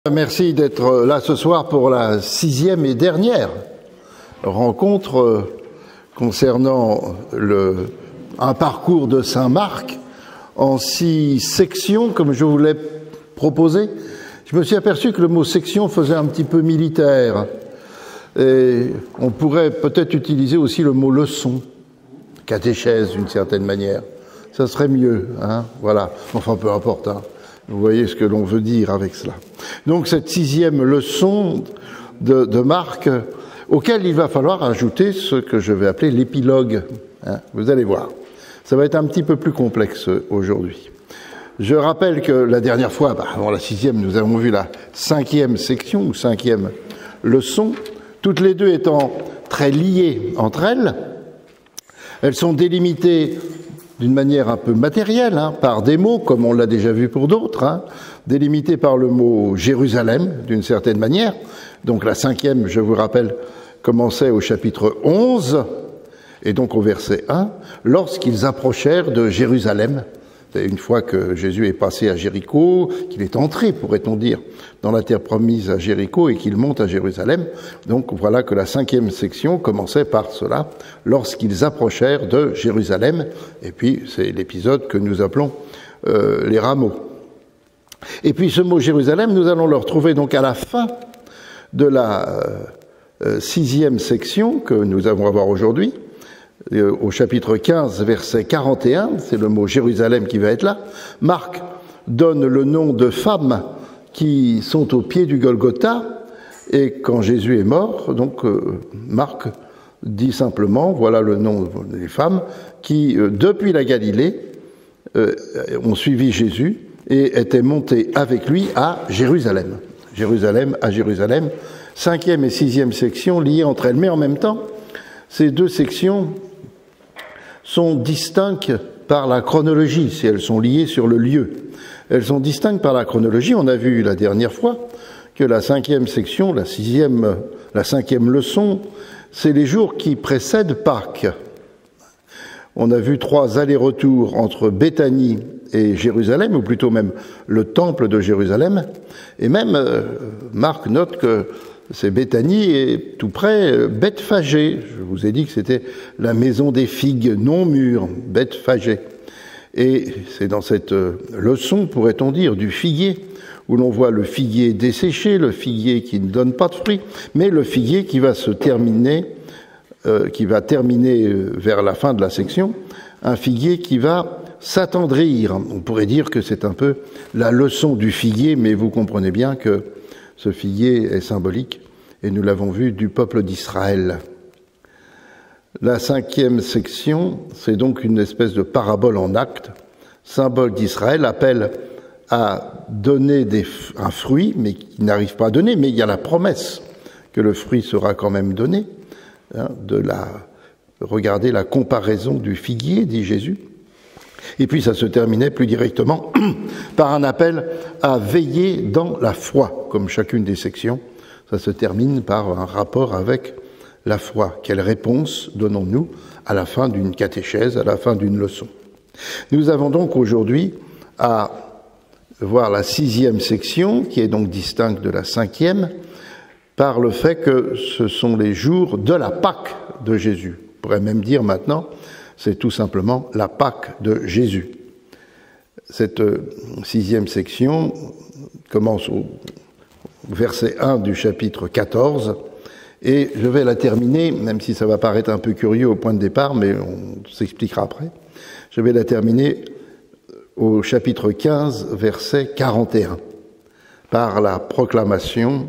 Merci d'être là ce soir pour la 6e et dernière rencontre concernant un parcours de Saint Marc en 6 sections, comme je vous l'ai proposé. Je me suis aperçu que le mot section faisait un petit peu militaire. Et on pourrait peut-être utiliser aussi le mot leçon, catéchèse d'une certaine manière. Ça serait mieux, hein, voilà. Enfin, peu importe, hein. Vous voyez ce que l'on veut dire avec cela. Donc cette 6e leçon de Marc, auquel il va falloir ajouter ce que je vais appeler l'épilogue. Hein, vous allez voir, ça va être un petit peu plus complexe aujourd'hui. Je rappelle que la dernière fois, avant la 6e, nous avons vu la 5e section, ou 5e leçon, toutes les deux étant très liées entre elles. Elles sont délimitées d'une manière un peu matérielle, hein, par des mots, comme on l'a déjà vu pour d'autres, hein, délimité par le mot Jérusalem, d'une certaine manière. Donc la 5e, je vous rappelle, commençait au chapitre 11, et donc au verset 1, lorsqu'ils approchèrent de Jérusalem. C'est une fois que Jésus est passé à Jéricho, qu'il est entré, pourrait-on dire, dans la terre promise à Jéricho et qu'il monte à Jérusalem. Donc voilà que la 5e section commençait par cela, lorsqu'ils approchèrent de Jérusalem. Et puis c'est l'épisode que nous appelons les rameaux. Et puis ce mot Jérusalem, nous allons le retrouver donc à la fin de la 6e section que nous allons voir aujourd'hui. Au chapitre 15, verset 41, c'est le mot Jérusalem qui va être là. Marc donne le nom de femmes qui sont au pied du Golgotha, et quand Jésus est mort, donc Marc dit simplement, voilà le nom des femmes qui, depuis la Galilée, ont suivi Jésus et étaient montées avec lui à Jérusalem. Jérusalem à Jérusalem, 5e et 6e section liées entre elles, mais en même temps, ces deux sections sont distinctes par la chronologie, si elles sont liées sur le lieu. Elles sont distinctes par la chronologie. On a vu la dernière fois que la 5e section, la 5e leçon, c'est les jours qui précèdent Pâques. On a vu 3 allers-retours entre Béthanie et Jérusalem, ou plutôt même le temple de Jérusalem. Et même, Marc note que c'est Béthanie et tout près Bethphagée. Je vous ai dit que c'était la maison des figues non mûres, Bethphagée. Et c'est dans cette leçon, pourrait-on dire, du figuier, où l'on voit le figuier desséché, le figuier qui ne donne pas de fruits, mais le figuier qui va terminer vers la fin de la section, un figuier qui va s'attendrir. On pourrait dire que c'est un peu la leçon du figuier, mais vous comprenez bien que ce figuier est symbolique, et nous l'avons vu, du peuple d'Israël. La 5e section, c'est donc une espèce de parabole en acte, symbole d'Israël, appelle à donner un fruit, mais qui n'arrive pas à donner, mais il y a la promesse que le fruit sera quand même donné. Hein, regardez la comparaison du figuier, dit Jésus. Et puis ça se terminait plus directement par un appel à veiller dans la foi, comme chacune des sections. Ça se termine par un rapport avec la foi. Quelle réponse donnons-nous à la fin d'une catéchèse, à la fin d'une leçon? Nous avons donc aujourd'hui à voir la 6e section, qui est donc distincte de la 5e, par le fait que ce sont les jours de la Pâque de Jésus. On pourrait même dire maintenant, c'est tout simplement la Pâque de Jésus. Cette 6e section commence au verset 1 du chapitre 14, et je vais la terminer, même si ça va paraître un peu curieux au point de départ, mais on s'expliquera après. Je vais la terminer au chapitre 15, verset 41, par la proclamation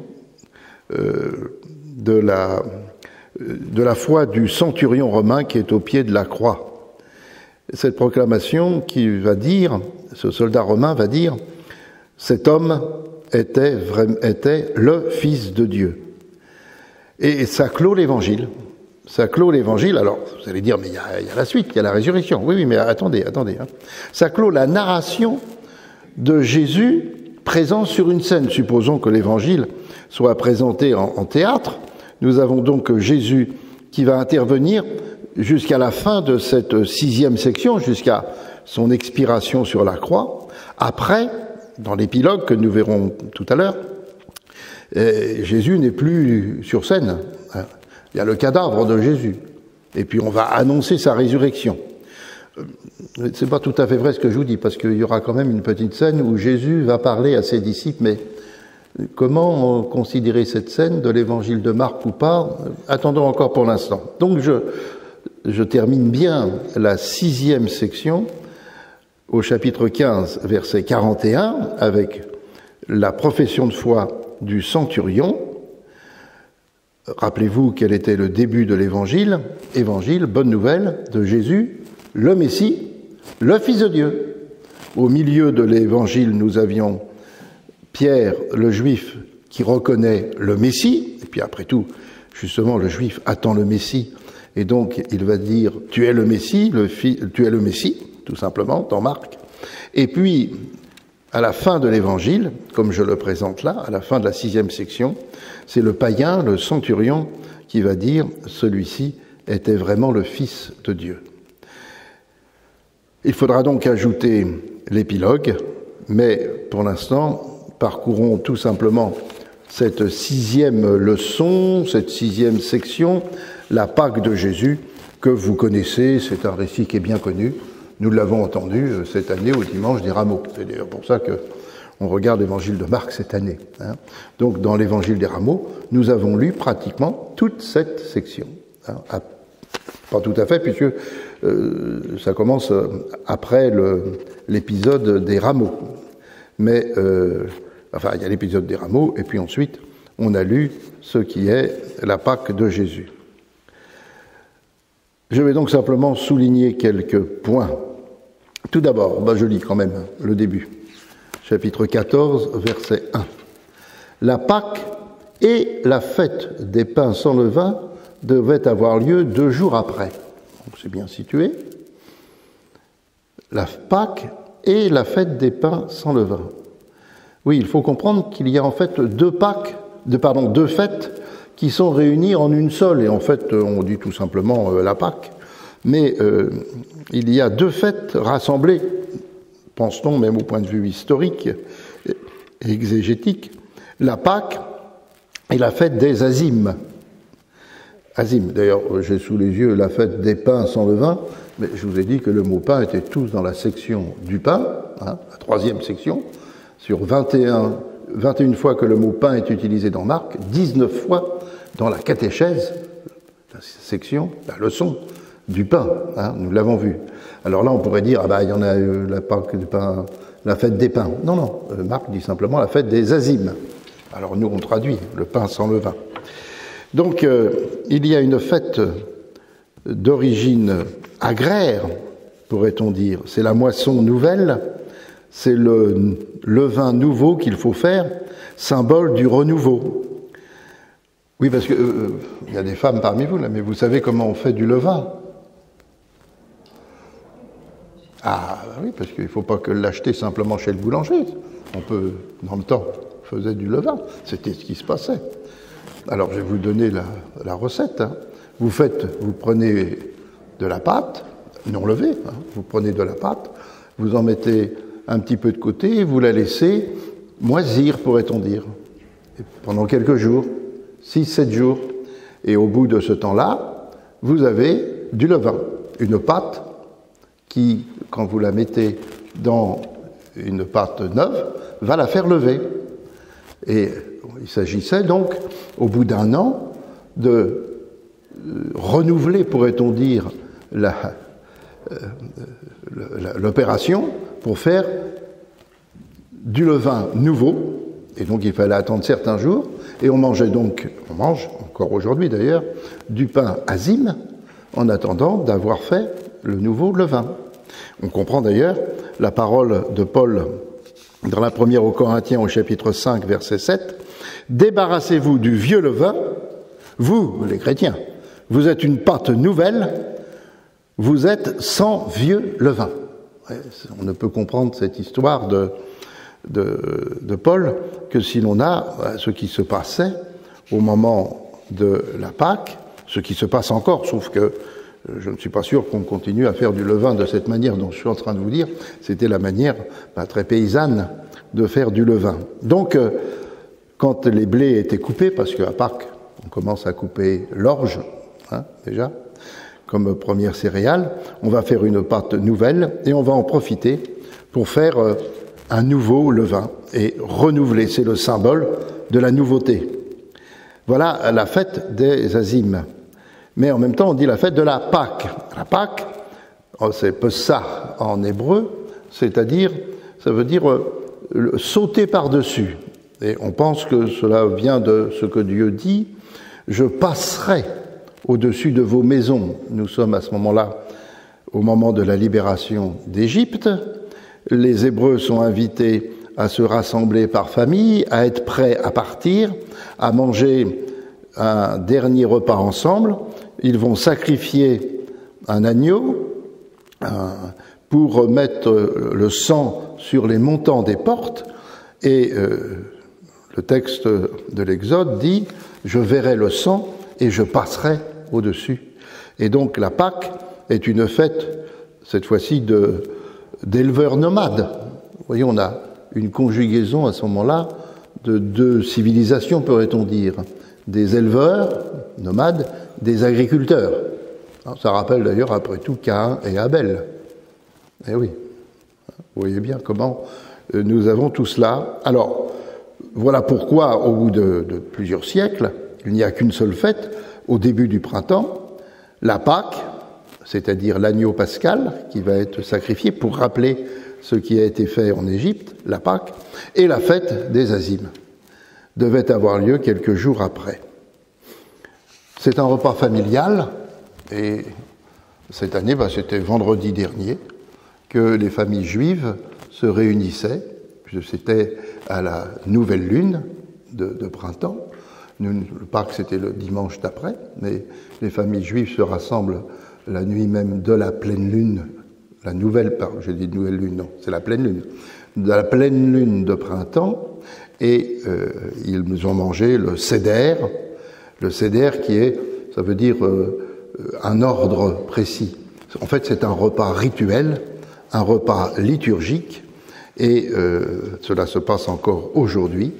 de la foi du centurion romain qui est au pied de la croix. Cette proclamation qui va dire, ce soldat romain va dire, cet homme était le Fils de Dieu. Et ça clôt l'évangile. Ça clôt l'évangile. Alors, vous allez dire, mais il y a la suite, il y a la résurrection. Oui, mais attendez. Hein. Ça clôt la narration de Jésus présent sur une scène. Supposons que l'évangile soit présenté en théâtre. Nous avons donc Jésus qui va intervenir jusqu'à la fin de cette 6e section, jusqu'à son expiration sur la croix. Après, dans l'épilogue que nous verrons tout à l'heure, Et Jésus n'est plus sur scène. Il y a le cadavre de Jésus. Et puis on va annoncer sa résurrection. C'est pas tout à fait vrai ce que je vous dis, parce qu'il y aura quand même une petite scène où Jésus va parler à ses disciples, mais comment considérer cette scène de l'évangile de Marc ou pas? Attendons encore pour l'instant. Donc je termine bien la 6e section au chapitre 15, verset 41, avec la profession de foi du centurion. Rappelez-vous quel était le début de l'évangile. Évangile, bonne nouvelle de Jésus, le Messie, le Fils de Dieu. Au milieu de l'évangile, nous avions Pierre, le Juif, qui reconnaît le Messie. Et puis après tout, justement, le Juif attend le Messie. Et donc, il va dire, tu es le Messie, tu es le Messie, tout simplement, dans Marc. Et puis, à la fin de l'évangile, comme je le présente là, à la fin de la 6e section, c'est le païen, le centurion, qui va dire, celui-ci était vraiment le Fils de Dieu. Il faudra donc ajouter l'épilogue, mais pour l'instant, parcourons tout simplement cette 6e leçon, cette 6e section, la Pâque de Jésus, que vous connaissez, c'est un récit qui est bien connu. Nous l'avons entendu cette année au dimanche des Rameaux. C'est d'ailleurs pour ça qu'on regarde l'évangile de Marc cette année. Donc dans l'évangile des Rameaux, nous avons lu pratiquement toute cette section. Pas tout à fait, puisque ça commence après l'épisode des Rameaux. Mais, il y a l'épisode des Rameaux, et puis ensuite, on a lu ce qui est la Pâque de Jésus. Je vais donc simplement souligner quelques points. Tout d'abord, je lis quand même le début. Chapitre 14, verset 1. La Pâque et la fête des pains sans levain devaient avoir lieu 2 jours après. Donc c'est bien situé. La Pâque et la fête des pains sans levain. Oui, il faut comprendre qu'il y a en fait 2 fêtes qui sont réunies en une seule. Et en fait, on dit tout simplement la Pâque. Mais il y a 2 fêtes rassemblées, pense-t-on même au point de vue historique et exégétique, la Pâque et la fête des Azimes. Azim, d'ailleurs, j'ai sous les yeux la fête des pains sans levain, mais je vous ai dit que le mot pain était tous dans la section du pain, la 3e section. Sur 21 fois que le mot pain est utilisé dans Marc, 19 fois dans la catéchèse, la section, la leçon du pain, nous l'avons vu. Alors là, on pourrait dire, il y en a la Pâque du pain, la fête des pains. Non, Marc dit simplement la fête des Azimes. Alors nous, on traduit le pain sans levain. Donc, il y a une fête d'origine agraire, pourrait-on dire. C'est la moisson nouvelle, c'est le levain nouveau qu'il faut faire, symbole du renouveau. Oui, parce que il y a des femmes parmi vous, là, mais vous savez comment on fait du levain? Oui, parce qu'il ne faut pas que l'acheter simplement chez le boulanger. On peut, dans le temps, faisait du levain. C'était ce qui se passait. Alors, je vais vous donner la recette. Vous prenez de la pâte, non levée, vous prenez de la pâte, vous en mettez un petit peu de côté, vous la laissez moisir, pourrait-on dire, et pendant quelques jours, 6-7 jours. Et au bout de ce temps-là, vous avez du levain, une pâte qui, quand vous la mettez dans une pâte neuve, va la faire lever. Et il s'agissait donc, au bout d'un an, de renouveler, pourrait-on dire, l'opération pour faire du levain nouveau. Et donc il fallait attendre certains jours. Et on mange encore aujourd'hui d'ailleurs, du pain azime en attendant d'avoir fait le nouveau levain. On comprend d'ailleurs la parole de Paul dans la première aux Corinthiens au chapitre 5, verset 7. « Débarrassez-vous du vieux levain, vous, les chrétiens, vous êtes une pâte nouvelle, vous êtes sans vieux levain. » On ne peut comprendre cette histoire de Paul que si l'on a ce qui se passait au moment de la Pâque, ce qui se passe encore, sauf que je ne suis pas sûr qu'on continue à faire du levain de cette manière dont je suis en train de vous dire. C'était la manière très paysanne de faire du levain. Donc, quand les blés étaient coupés, parce qu'à Pâques, on commence à couper l'orge, déjà, comme première céréale, on va faire une pâte nouvelle et on va en profiter pour faire un nouveau levain et renouveler. C'est le symbole de la nouveauté. Voilà la fête des Azimes. Mais en même temps, on dit la fête de la Pâque. La Pâque, c'est Pessah en hébreu, c'est-à-dire, ça veut dire sauter par-dessus. Et on pense que cela vient de ce que Dieu dit, « Je passerai au-dessus de vos maisons ». Nous sommes à ce moment-là, au moment de la libération d'Égypte. Les Hébreux sont invités à se rassembler par famille, à être prêts à partir, à manger un dernier repas ensemble. Ils vont sacrifier un agneau pour mettre le sang sur les montants des portes. Et le texte de l'Exode dit « Je verrai le sang et je passerai au-dessus ». Et donc la Pâque est une fête, cette fois-ci, d'éleveurs nomades. Vous voyez, on a une conjugaison à ce moment-là de deux civilisations, pourrait-on dire. Des éleveurs nomades, des agriculteurs. Ça rappelle d'ailleurs, après tout, Caïn et Abel. Eh oui, vous voyez bien comment nous avons tout cela. Alors, voilà pourquoi, au bout de plusieurs siècles, il n'y a qu'une seule fête, au début du printemps, la Pâque, c'est-à-dire l'agneau pascal qui va être sacrifié pour rappeler ce qui a été fait en Égypte, la Pâque, et la fête des Azimes devait avoir lieu quelques jours après. C'est un repas familial, et cette année, c'était vendredi dernier que les familles juives se réunissaient, puisque c'était à la nouvelle lune de printemps. Le Pâques, c'était le dimanche d'après, mais les familles juives se rassemblent la nuit même de la pleine lune, la nouvelle, j'ai dit nouvelle lune, non, c'est la pleine lune, de la pleine lune de printemps, et ils ont mangé le seder qui est, ça veut dire un ordre précis. En fait, c'est un repas rituel, un repas liturgique, et cela se passe encore aujourd'hui,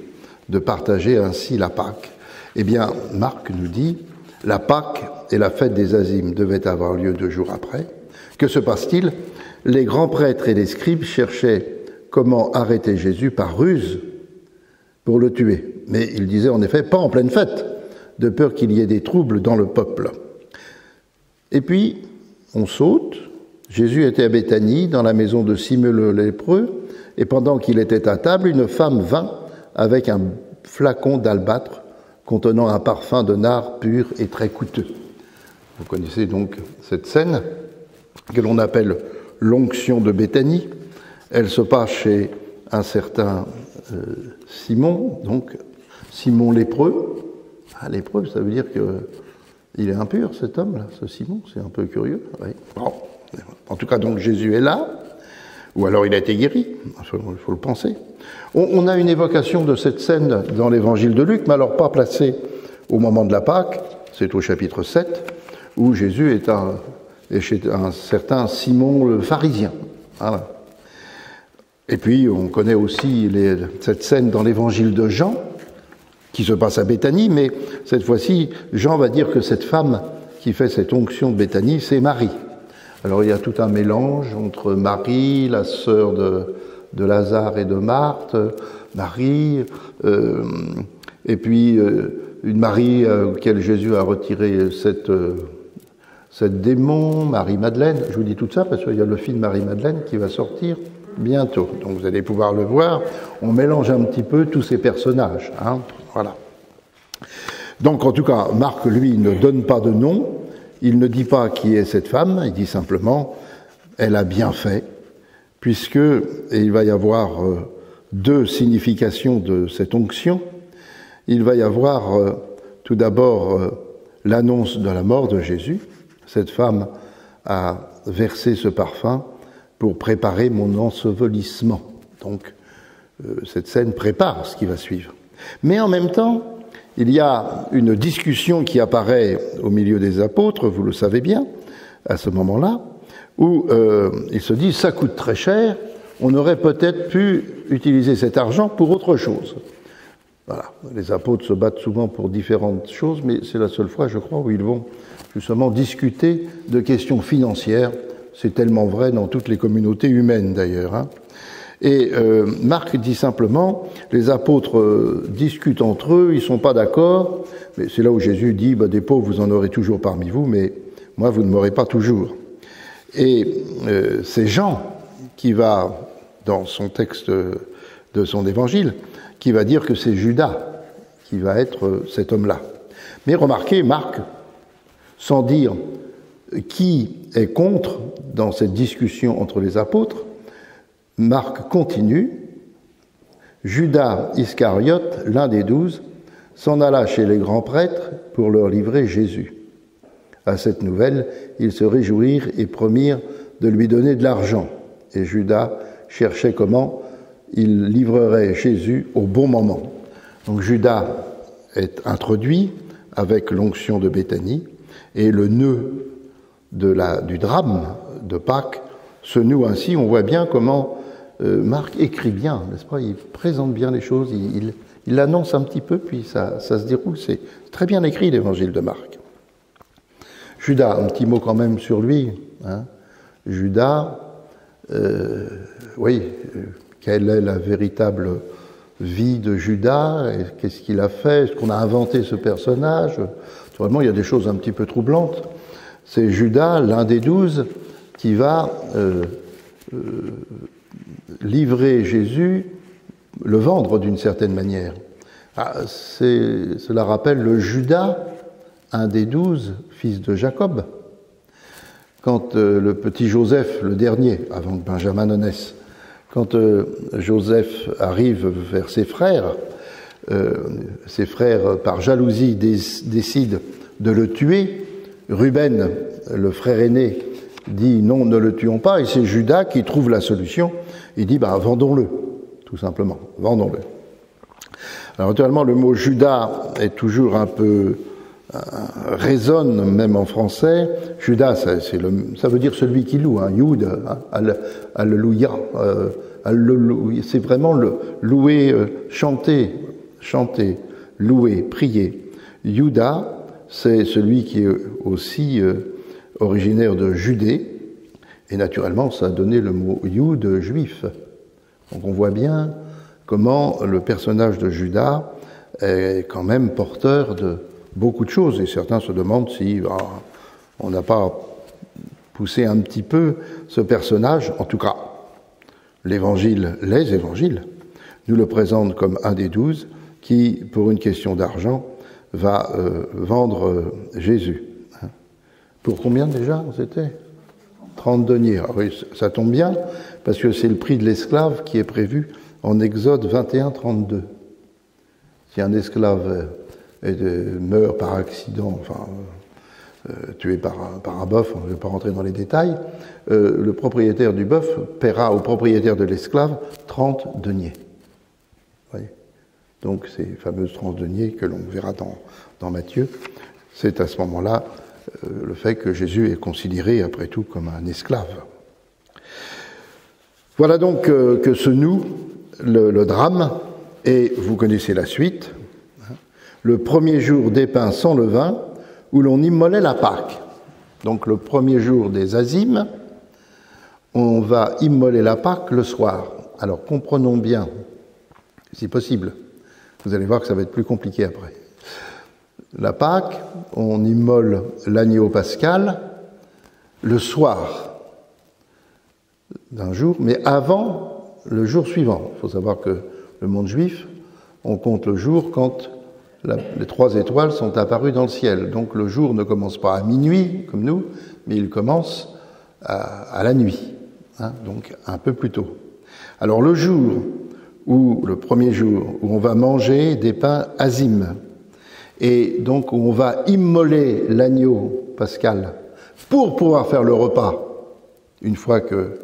de partager ainsi la Pâque. Eh bien, Marc nous dit, la Pâque et la fête des Azimes devaient avoir lieu 2 jours après. Que se passe-t-il? Les grands prêtres et les scribes cherchaient comment arrêter Jésus par ruse pour le tuer. Mais ils disaient en effet pas en pleine fête, de peur qu'il y ait des troubles dans le peuple. Et puis, on saute. Jésus était à Béthanie, dans la maison de Simon le lépreux, et pendant qu'il était à table, une femme vint avec un flacon d'albâtre contenant un parfum de nard pur et très coûteux. Vous connaissez donc cette scène que l'on appelle l'onction de Béthanie. Elle se passe chez un certain Simon, donc Simon lépreux. Ah, lépreux, ça veut dire qu'il est impur, cet homme-là, ce Simon, c'est un peu curieux. Oui. Bon. En tout cas, donc Jésus est là, ou alors il a été guéri, il faut le penser. On a une évocation de cette scène dans l'évangile de Luc, mais alors pas placée au moment de la Pâque, c'est au chapitre 7, où Jésus est chez un certain Simon le pharisien. Voilà. Et puis on connaît aussi cette scène dans l'évangile de Jean, qui se passe à Béthanie, mais cette fois-ci, Jean va dire que cette femme qui fait cette onction de Béthanie, c'est Marie. Alors il y a tout un mélange entre Marie, la sœur de Lazare et de Marthe, Marie, et puis une Marie auquel Jésus a retiré cette démon, Marie-Madeleine. Je vous dis tout ça parce qu'il y a le film Marie-Madeleine qui va sortir bientôt. Donc vous allez pouvoir le voir. On mélange un petit peu tous ces personnages. Hein, voilà. Donc en tout cas, Marc, lui, ne donne pas de nom. Il ne dit pas qui est cette femme, il dit simplement « elle a bien fait », puisque, et il va y avoir 2 significations de cette onction, il va y avoir tout d'abord l'annonce de la mort de Jésus. Cette femme a versé ce parfum pour préparer mon ensevelissement. Donc cette scène prépare ce qui va suivre. Mais en même temps, il y a une discussion qui apparaît au milieu des apôtres, vous le savez bien, à ce moment-là, où ils se disent « ça coûte très cher, on aurait peut-être pu utiliser cet argent pour autre chose ». Voilà. Les apôtres se battent souvent pour différentes choses, mais c'est la seule fois, je crois, où ils vont justement discuter de questions financières. C'est tellement vrai dans toutes les communautés humaines, d'ailleurs, hein. Et Marc dit simplement, les apôtres discutent entre eux, ils ne sont pas d'accord, mais c'est là où Jésus dit, des pauvres, vous en aurez toujours parmi vous, mais moi, vous ne m'aurez pas toujours. Et c'est Jean qui va, dans son texte de son évangile, qui va dire que c'est Judas qui va être cet homme-là. Mais remarquez, Marc, sans dire qui est contre dans cette discussion entre les apôtres, Marc continue. Judas Iscariote, l'un des 12, s'en alla chez les grands prêtres pour leur livrer Jésus. À cette nouvelle, ils se réjouirent et promirent de lui donner de l'argent. Et Judas cherchait comment il livrerait Jésus au bon moment. Donc Judas est introduit avec l'onction de Béthanie et le nœud du drame de Pâques se noue ainsi. On voit bien comment Marc écrit bien, n'est-ce pas? Il présente bien les choses, il annonce un petit peu, puis ça se déroule. C'est très bien écrit, l'évangile de Marc. Judas, un petit mot quand même sur lui. Hein. Judas, quelle est la véritable vie de Judas? Qu'est-ce qu'il a fait? Est-ce qu'on a inventé ce personnage? Vraiment, il y a des choses un petit peu troublantes. C'est Judas, l'un des 12, qui va livrer Jésus, le vendre d'une certaine manière. Cela rappelle le Judas, un des 12 fils de Jacob. Quand le petit Joseph, le dernier, avant que Benjamin ne naisse, quand Joseph arrive vers ses frères, par jalousie décident de le tuer. Ruben, le frère aîné, dit non, ne le tuons pas, et c'est Judas qui trouve la solution. Il dit vendons-le, tout simplement, vendons-le. Alors naturellement, le mot Judas est toujours un peu résonne même en français. Judas, ça veut dire celui qui loue, hein, Yud, alléluia. C'est vraiment le louer, chanter, louer, prier. Judas, c'est celui qui est aussi originaire de Judée, et naturellement, ça a donné le mot Yud, juif. Donc on voit bien comment le personnage de Judas est quand même porteur de beaucoup de choses, et certains se demandent si on n'a pas poussé un petit peu ce personnage. En tout cas, les évangiles nous le présentent comme un des 12 qui, pour une question d'argent, va vendre Jésus. Pour combien déjà c'était 30 deniers. Ah oui, ça tombe bien, parce que c'est le prix de l'esclave qui est prévu en Exode 21, 32. Si un esclave meurt par accident, tué par un bœuf, on ne va pas rentrer dans les détails, le propriétaire du bœuf paiera au propriétaire de l'esclave 30 deniers. Vous voyez ? Donc ces fameuses 30 deniers que l'on verra dans Matthieu, c'est à ce moment-là le fait que Jésus est considéré après tout comme un esclave. Voilà donc que se noue le drame, et vous connaissez la suite. Le premier jour des pains sans levain, où l'on immolait la Pâque. Donc le premier jour des Azimes, on va immoler la Pâque le soir. Alors comprenons bien, si possible, vous allez voir que ça va être plus compliqué après. La Pâque, on immole l'agneau pascal le soir d'un jour, mais avant le jour suivant. Il faut savoir que le monde juif, on compte le jour quand les 3 étoiles sont apparues dans le ciel. Donc le jour ne commence pas à minuit, comme nous, mais il commence à la nuit, hein, donc un peu plus tôt. Alors le premier jour, où on va manger des pains azimes, et donc on va immoler l'agneau pascal pour pouvoir faire le repas une fois que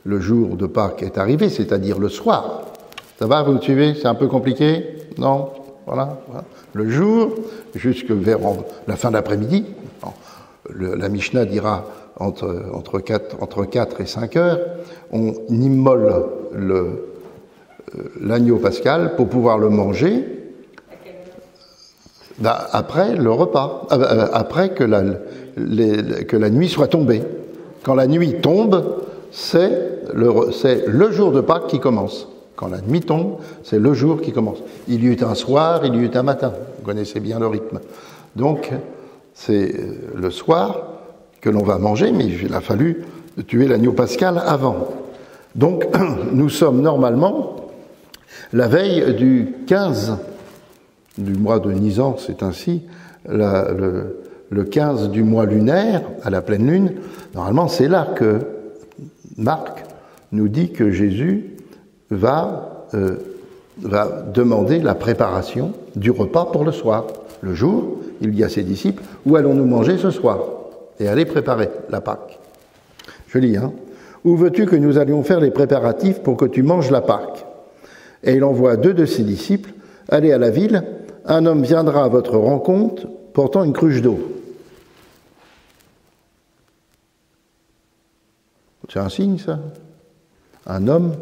le jour de Pâques est arrivé, c'est-à-dire le soir. Ça va, vous me suivez? C'est un peu compliqué? Non? Voilà. Le jour, jusque vers la fin d'après-midi, la Mishnah dira entre 4 et 5 heures, on immole l'agneau pascal pour pouvoir le manger après le repas, après que la nuit soit tombée. Quand la nuit tombe, c'est le jour de Pâques qui commence. Quand la nuit tombe, c'est le jour qui commence. Il y eut un soir, il y eut un matin. Vous connaissez bien le rythme. Donc, c'est le soir que l'on va manger, mais il a fallu tuer l'agneau pascal avant. Donc, nous sommes normalement la veille du 15 du mois de Nisan, c'est ainsi, le 15 du mois lunaire, à la pleine lune. Normalement, c'est là que Marc nous dit que Jésus va demander la préparation du repas pour le soir. Le jour, il dit à ses disciples, « Où allons-nous manger ce soir ?» Et allez préparer la Pâque. Je lis, hein. « Où veux-tu que nous allions faire les préparatifs pour que tu manges la Pâque ?» Et il envoie 2 de ses disciples, « Allez à la ville, un homme viendra à votre rencontre portant une cruche d'eau. » C'est un signe, ça? Un homme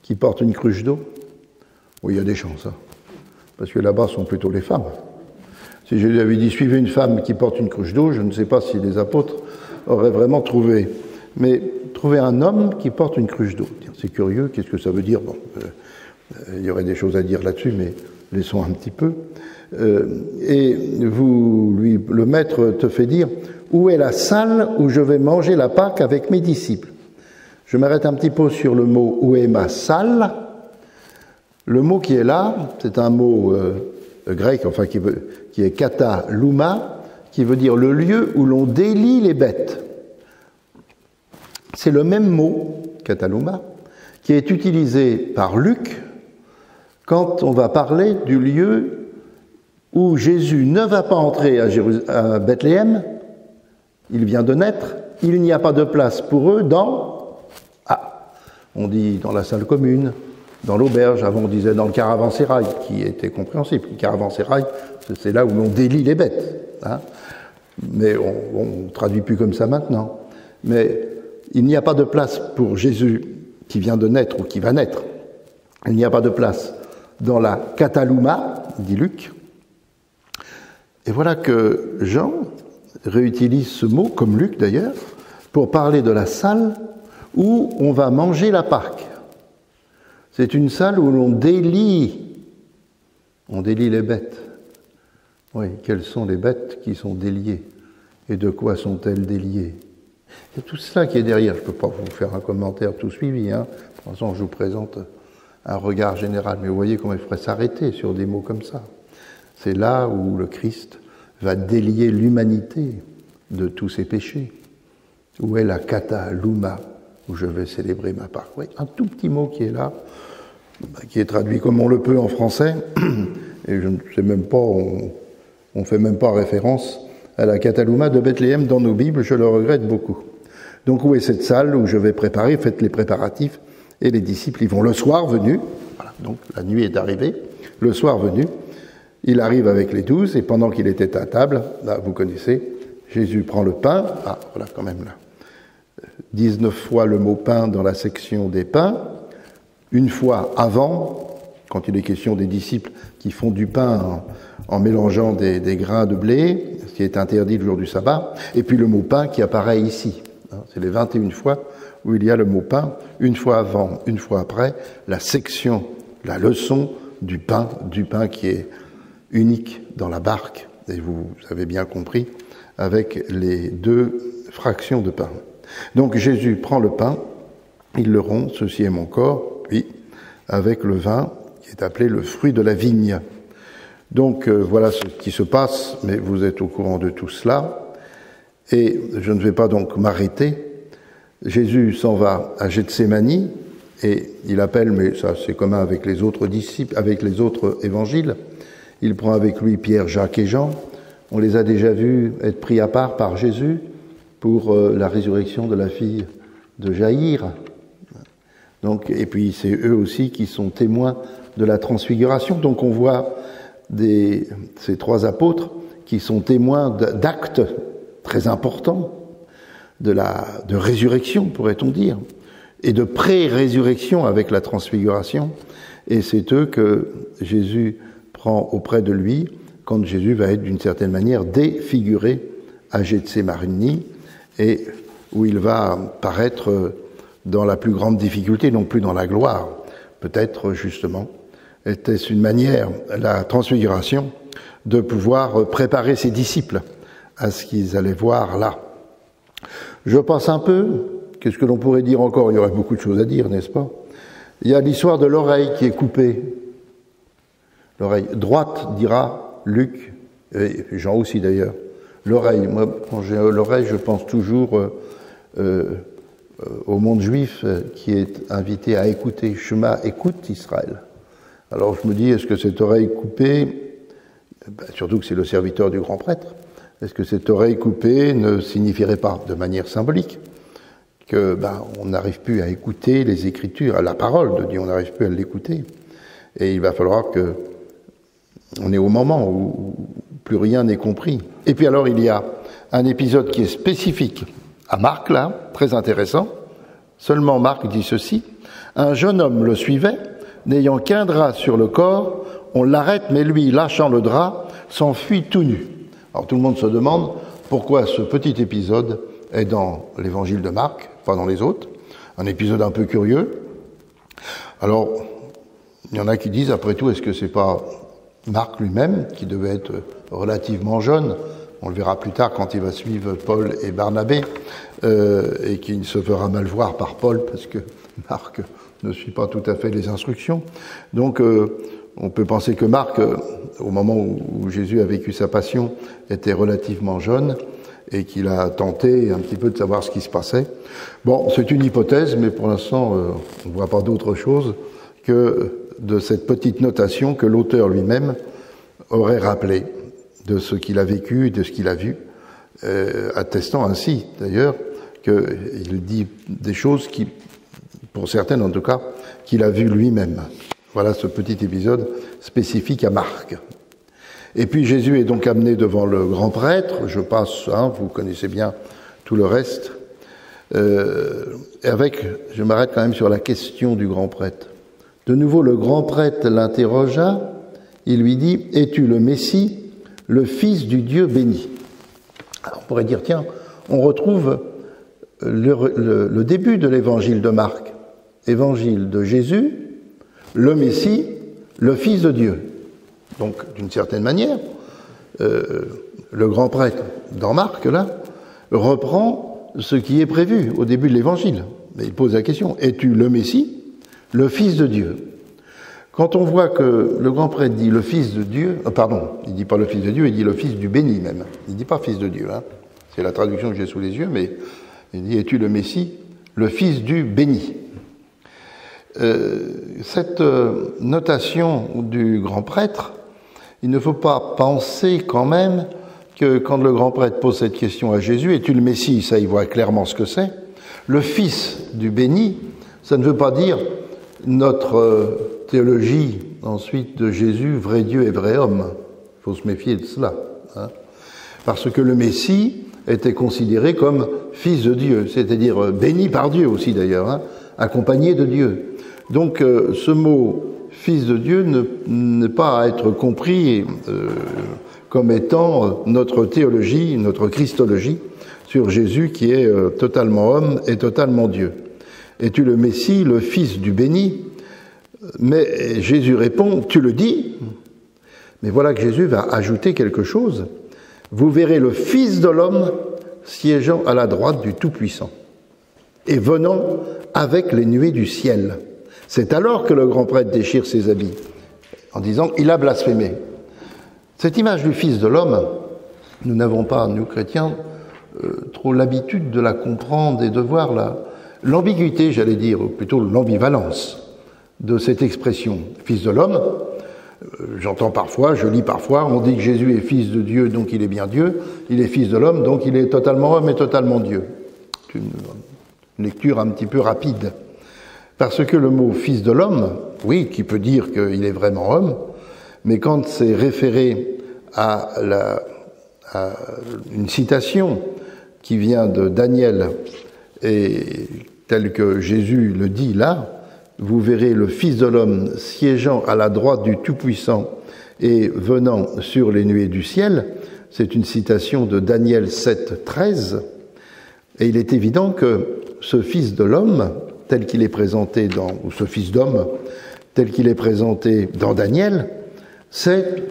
qui porte une cruche d'eau? Oui, il y a des chances, hein. Parce que là-bas, ce sont plutôt les femmes. Si Jésus avait dit « Suivez une femme qui porte une cruche d'eau », je ne sais pas si les apôtres auraient vraiment trouvé. Mais trouver un homme qui porte une cruche d'eau, c'est curieux, qu'est-ce que ça veut dire? Bon, il y aurait des choses à dire là-dessus, mais laissons un petit peu. Et le maître te fait dire « Où est la salle où je vais manger la Pâque avec mes disciples ?» Je m'arrête un petit peu sur le mot « Où est ma salle ?» Le mot qui est là, c'est un mot grec, enfin qui est katalouma, qui veut dire le lieu où l'on délie les bêtes. C'est le même mot, katalouma, qui est utilisé par Luc quand on va parler du lieu où Jésus ne va pas entrer à Bethléem, il vient de naître, il n'y a pas de place pour eux on dit dans la salle commune, dans l'auberge, avant on disait dans le caravansérail, qui était compréhensible. Le caravansérail, c'est là où l'on délie les bêtes. Hein. Mais on ne traduit plus comme ça maintenant. Mais il n'y a pas de place pour Jésus qui vient de naître ou qui va naître. Il n'y a pas de place dans la katalouma, dit Luc. Et voilà que Jean réutilise ce mot, comme Luc d'ailleurs, pour parler de la salle où on va manger la Pâque. C'est une salle où l'on délie les bêtes. Oui, quelles sont les bêtes qui sont déliées? Et de quoi sont-elles déliées? C'est tout cela qui est derrière. Je ne peux pas vous faire un commentaire tout suivi. Hein. De toute façon, je vous présente un regard général. Mais vous voyez comment il faudrait s'arrêter sur des mots comme ça. C'est là où le Christ va délier l'humanité de tous ses péchés. Où est la katalouma, où je vais célébrer ma Pâque. Oui, un tout petit mot qui est là, qui est traduit comme on le peut en français, et je ne sais même pas, on ne fait même pas référence à la katalouma de Bethléem dans nos Bibles, je le regrette beaucoup. Donc où est cette salle où je vais préparer? Faites les préparatifs, et les disciples y vont. Le soir venu, voilà, donc la nuit est arrivée, le soir venu, il arrive avec les 12, et pendant qu'il était à table, là, vous connaissez, Jésus prend le pain, voilà quand même là, 19 fois le mot pain dans la section des pains, une fois avant, quand il est question des disciples qui font du pain en mélangeant des grains de blé, ce qui est interdit le jour du sabbat, et puis le mot pain qui apparaît ici. C'est les 21 fois où il y a le mot pain, une fois avant, une fois après, la section, la leçon du pain qui est unique dans la barque, et vous avez bien compris, avec les 2 fractions de pain. Donc Jésus prend le pain, il le rompt, ceci est mon corps, puis avec le vin qui est appelé le fruit de la vigne. Donc voilà ce qui se passe, mais vous êtes au courant de tout cela. Et je ne vais pas donc m'arrêter. Jésus s'en va à Gethsémani et il appelle, mais ça c'est commun avec les autres disciples, avec les autres évangiles. Il prend avec lui Pierre, Jacques et Jean. On les a déjà vus être pris à part par Jésus pour la résurrection de la fille de Jaïr. Donc, et puis c'est eux aussi qui sont témoins de la transfiguration. Donc on voit ces 3 apôtres qui sont témoins d'actes très importants de résurrection, pourrait-on dire, et de pré-résurrection avec la transfiguration. et c'est eux que Jésus prend auprès de lui quand Jésus va être d'une certaine manière défiguré à Gethsémani, et où il va paraître dans la plus grande difficulté, non plus dans la gloire. Peut-être, justement, était-ce une manière, la transfiguration, de pouvoir préparer ses disciples à ce qu'ils allaient voir là. Je passe un peu, qu'est-ce que l'on pourrait dire encore? Il y aurait beaucoup de choses à dire, n'est-ce pas? Il y a l'histoire de l'oreille qui est coupée. L'oreille droite, dira Luc, et Jean aussi d'ailleurs. L'oreille, moi, quand j'ai l'oreille, je pense toujours au monde juif qui est invité à écouter. Shema, écoute Israël. Alors je me dis, est-ce que cette oreille coupée, surtout que c'est le serviteur du grand prêtre, est-ce que cette oreille coupée ne signifierait pas, de manière symbolique, que on n'arrive plus à écouter les Écritures, à la parole de Dieu, on n'arrive plus à l'écouter, et il va falloir que on est au moment où plus rien n'est compris. Et puis alors il y a un épisode qui est spécifique à Marc, là, très intéressant. Seulement Marc dit ceci: un jeune homme le suivait, n'ayant qu'un drap sur le corps, on l'arrête, mais lui, lâchant le drap, s'enfuit tout nu. Alors tout le monde se demande pourquoi ce petit épisode est dans l'évangile de Marc, pas dans les autres. Un épisode un peu curieux. Alors, il y en a qui disent, après tout, est-ce que c'est pas Marc lui-même, qui devait être relativement jeune, on le verra plus tard quand il va suivre Paul et Barnabé, et qui se fera mal voir par Paul, parce que Marc ne suit pas tout à fait les instructions. Donc, on peut penser que Marc, au moment où Jésus a vécu sa passion, était relativement jeune, et qu'il a tenté un petit peu de savoir ce qui se passait. Bon, c'est une hypothèse, mais pour l'instant, on ne voit pas d'autre chose que de cette petite notation que l'auteur lui-même aurait rappelée de ce qu'il a vécu, de ce qu'il a vu, attestant ainsi, d'ailleurs, qu'il dit des choses qui, pour certaines en tout cas, qu'il a vues lui-même. Voilà ce petit épisode spécifique à Marc. Et puis Jésus est donc amené devant le grand prêtre, je passe, vous connaissez bien tout le reste, je m'arrête quand même sur la question du grand prêtre. De nouveau, le grand prêtre l'interrogea, il lui dit, « Es-tu le Messie, le Fils du Dieu béni ?» Alors on pourrait dire, tiens, on retrouve le début de l'évangile de Marc, évangile de Jésus, le Messie, le Fils de Dieu. Donc, d'une certaine manière, le grand prêtre, dans Marc, là, reprend ce qui est prévu au début de l'Évangile. Mais il pose la question, es-tu le Messie, le Fils de Dieu? Quand on voit que le grand prêtre dit le Fils de Dieu, il dit pas le Fils de Dieu, il dit le Fils du béni même. Il dit pas Fils de Dieu, hein. C'est la traduction que j'ai sous les yeux, mais il dit, es-tu le Messie, le Fils du béni? Cette notation du grand prêtre, il ne faut pas penser quand même que quand le grand prêtre pose cette question à Jésus, es-tu le Messie? Ça, il voit clairement ce que c'est. Le Fils du béni, ça ne veut pas dire notre théologie ensuite de Jésus, vrai Dieu et vrai homme. Il faut se méfier de cela, hein. Parce que le Messie était considéré comme Fils de Dieu, c'est-à-dire béni par Dieu aussi d'ailleurs, hein, accompagné de Dieu. Donc ce mot Fils de Dieu n'est pas à être compris comme étant notre théologie, notre christologie sur Jésus qui est totalement homme et totalement Dieu. Es-tu le Messie, le Fils du béni? Mais Jésus répond, tu le dis, mais voilà que Jésus va ajouter quelque chose. Vous verrez le Fils de l'homme siégeant à la droite du Tout-Puissant et venant avec les nuées du ciel. C'est alors que le grand prêtre déchire ses habits, en disant « il a blasphémé ». Cette image du Fils de l'homme, nous n'avons pas, nous chrétiens, trop l'habitude de la comprendre et de voir l'ambiguïté, j'allais dire, ou plutôt l'ambivalence de cette expression « Fils de l'homme ». J'entends parfois, je lis parfois, on dit que Jésus est Fils de Dieu, donc il est bien Dieu, il est Fils de l'homme, donc il est totalement homme et totalement Dieu. C'est une lecture un petit peu rapide. Parce que le mot « fils de l'homme », oui, qui peut dire qu'il est vraiment homme, mais quand c'est référé à une citation qui vient de Daniel, et telle que Jésus le dit là, vous verrez le Fils de l'homme siégeant à la droite du Tout-Puissant et venant sur les nuées du ciel. C'est une citation de Daniel 7, 13. Et il est évident que ce Fils de l'homme, tel qu'il est présenté ou ce Fils d'homme, tel qu'il est présenté dans Daniel, c'est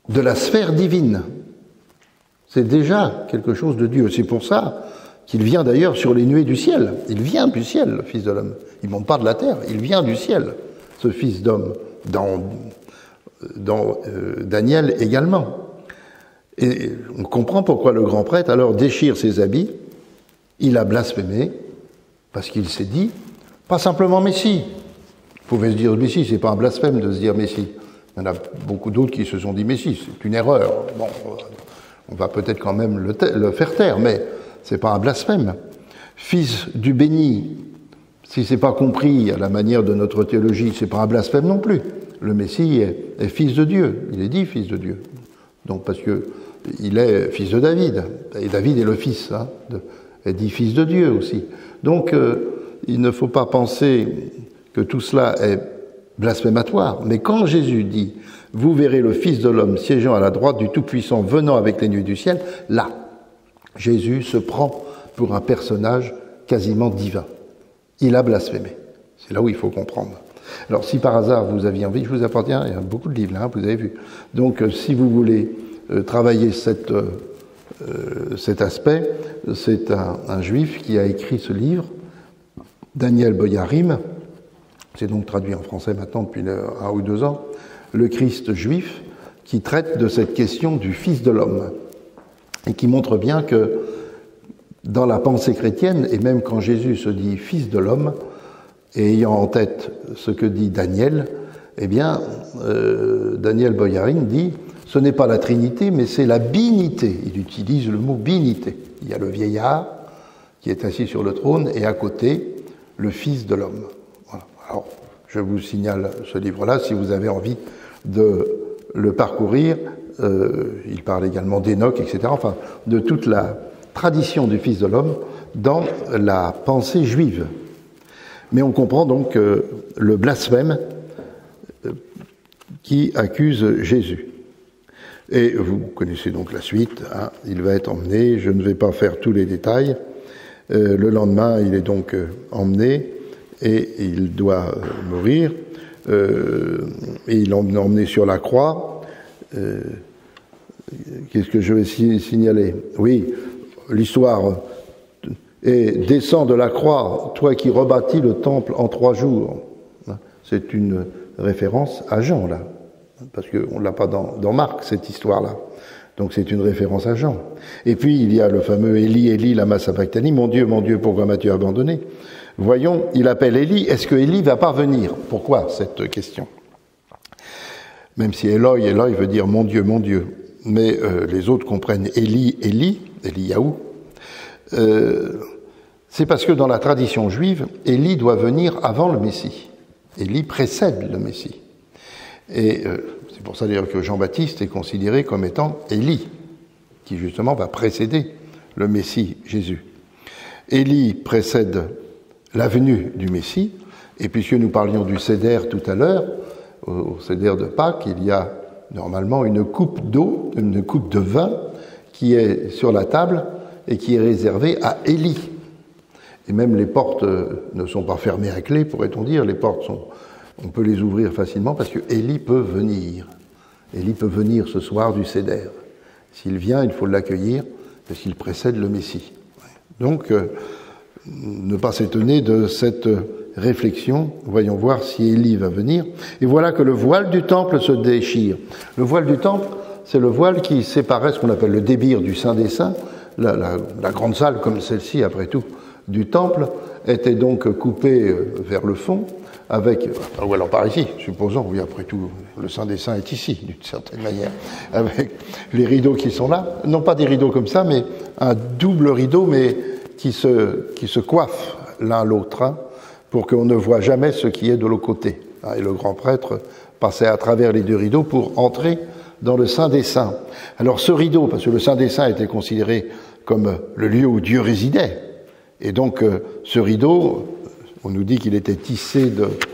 de la sphère divine. C'est déjà quelque chose de Dieu. C'est pour ça qu'il vient d'ailleurs sur les nuées du ciel. Il vient du ciel, le Fils de l'homme. Il ne monte pas de la terre, il vient du ciel, ce Fils d'homme, dans Daniel également. Et on comprend pourquoi le grand prêtre alors déchire ses habits. Il a blasphémé, parce qu'il s'est dit, pas simplement Messie. Vous pouvez se dire Messie, c'est pas un blasphème de se dire Messie. Il y en a beaucoup d'autres qui se sont dit Messie, c'est une erreur. Bon, on va peut-être quand même le faire taire, mais c'est pas un blasphème. Fils du béni, si c'est pas compris à la manière de notre théologie, c'est pas un blasphème non plus. Le Messie est fils de Dieu, il est dit fils de Dieu. Donc parce que il est fils de David, et David est le fils, est dit fils de Dieu aussi. Donc il ne faut pas penser que tout cela est blasphématoire, mais quand Jésus dit « Vous verrez le Fils de l'homme siégeant à la droite du Tout-Puissant venant avec les nuées du ciel », là, Jésus se prend pour un personnage quasiment divin. Il a blasphémé. C'est là où il faut comprendre. Alors si par hasard vous aviez envie, je vous apporte, il y a beaucoup de livres là, vous avez vu. Donc si vous voulez travailler cet aspect, c'est un juif qui a écrit ce livre, Daniel Boyarim. C'est donc traduit en français maintenant depuis 1 ou 2 ans, le Christ juif, qui traite de cette question du Fils de l'homme, et qui montre bien que dans la pensée chrétienne, et même quand Jésus se dit Fils de l'homme, et ayant en tête ce que dit Daniel, eh bien, Daniel Boyarin dit, ce n'est pas la Trinité, mais c'est la binité. Il utilise le mot binité. Il y a le vieillard qui est assis sur le trône, et à côté, le Fils de l'homme. Alors, je vous signale ce livre-là, si vous avez envie de le parcourir. Il parle également d'Enoch, etc., enfin, de toute la tradition du Fils de l'homme dans la pensée juive. Mais on comprend donc le blasphème qui accuse Jésus. Et vous connaissez donc la suite, hein, il va être emmené, je ne vais pas faire tous les détails. Le lendemain, il est donc emmené, et il doit mourir, et il est emmené sur la croix. Qu'est-ce que je vais signaler? Oui, l'histoire est « Descends de la croix, toi qui rebâtis le temple en 3 jours ». C'est une référence à Jean, là, parce qu'on ne l'a pas dans Marc, cette histoire-là. Donc c'est une référence à Jean. Et puis il y a le fameux « Élie, Élie, lama sabachthani »« Mon Dieu, pourquoi m'as-tu abandonné ?» Voyons, il appelle Élie. Est-ce que Élie va pas venir? Pourquoi cette question? Même si Eloi veut dire mon Dieu, mais les autres comprennent Élie, Eliyahu. C'est parce que dans la tradition juive, Élie doit venir avant le Messie. Élie précède le Messie. Et c'est pour ça d'ailleurs que Jean-Baptiste est considéré comme étant Élie, qui justement va précéder le Messie Jésus. Élie précède la venue du Messie, et puisque nous parlions du Seder tout à l'heure, au Seder de Pâques, il y a normalement une coupe d'eau, une coupe de vin qui est sur la table et qui est réservée à Élie. Et même les portes ne sont pas fermées à clé, pourrait-on dire, les portes on peut les ouvrir facilement parce que Élie peut venir. Élie peut venir ce soir du Seder. S'il vient, il faut l'accueillir parce qu'il précède le Messie. Donc, ne pas s'étonner de cette réflexion. Voyons voir si Élie va venir. Et voilà que le voile du temple se déchire. Le voile du temple, c'est le voile qui séparait ce qu'on appelle le débir du Saint des Saints. La grande salle, comme celle-ci, après tout, du temple, était donc coupée vers le fond, avec, ou alors par ici, supposons, oui, après tout, le Saint des Saints est ici, d'une certaine manière, avec les rideaux qui sont là. Non pas des rideaux comme ça, mais un double rideau, mais qui se coiffent l'un à l'autre, hein, pour qu'on ne voit jamais ce qui est de l'autre côté. Et le grand prêtre passait à travers les 2 rideaux pour entrer dans le Saint des Saints. Alors ce rideau, parce que le Saint des Saints était considéré comme le lieu où Dieu résidait, et donc ce rideau on nous dit qu'il était tissé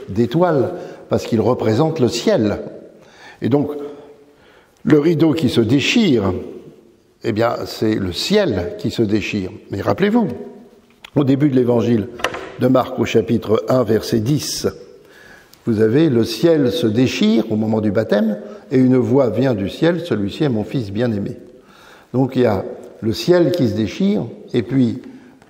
d'étoiles parce qu'il représente le ciel. Et donc, le rideau qui se déchire, eh bien, c'est le ciel qui se déchire. Mais rappelez-vous, au début de l'évangile de Marc, au chapitre 1, verset 10, vous avez « Le ciel se déchire » au moment du baptême, et une voix vient du ciel, « Celui-ci est mon fils bien-aimé ». Donc il y a le ciel qui se déchire, et puis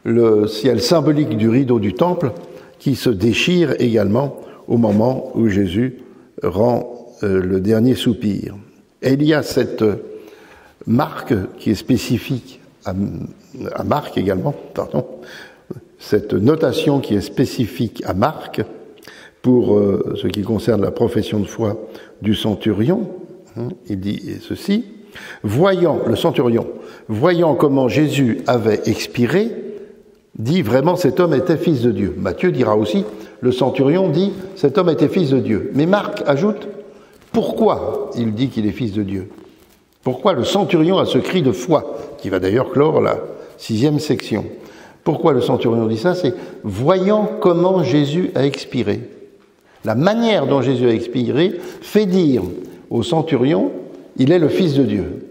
le ciel symbolique du rideau du temple qui se déchire également au moment où Jésus rend le dernier soupir. Et il y a cette marque qui est spécifique à Marc également, cette notation qui est spécifique à Marc pour ce qui concerne la profession de foi du centurion. Il dit ceci, le centurion, voyant comment Jésus avait expiré, dit vraiment cet homme était fils de Dieu. Matthieu dira aussi, le centurion dit cet homme était fils de Dieu. Mais Marc ajoute, pourquoi il dit qu'il est fils de Dieu? Pourquoi le centurion a ce cri de foi, qui va d'ailleurs clore la 6e section? Pourquoi le centurion dit ça? C'est voyant comment Jésus a expiré. La manière dont Jésus a expiré fait dire au centurion, il est le Fils de Dieu.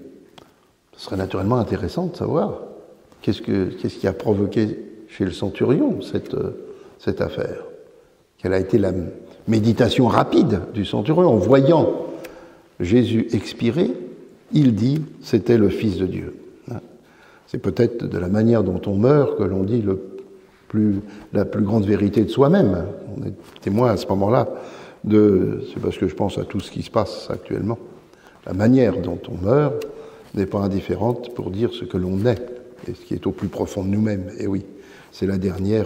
Ce serait naturellement intéressant de savoir qu'est-ce qui a provoqué chez le centurion cette affaire. Quelle a été la méditation rapide du centurion en voyant Jésus expirer, il dit c'était le Fils de Dieu. C'est peut-être de la manière dont on meurt que l'on dit la plus grande vérité de soi-même. On est témoin à ce moment-là c'est parce que je pense à tout ce qui se passe actuellement. La manière dont on meurt n'est pas indifférente pour dire ce que l'on est et ce qui est au plus profond de nous-mêmes. Et oui, c'est le dernier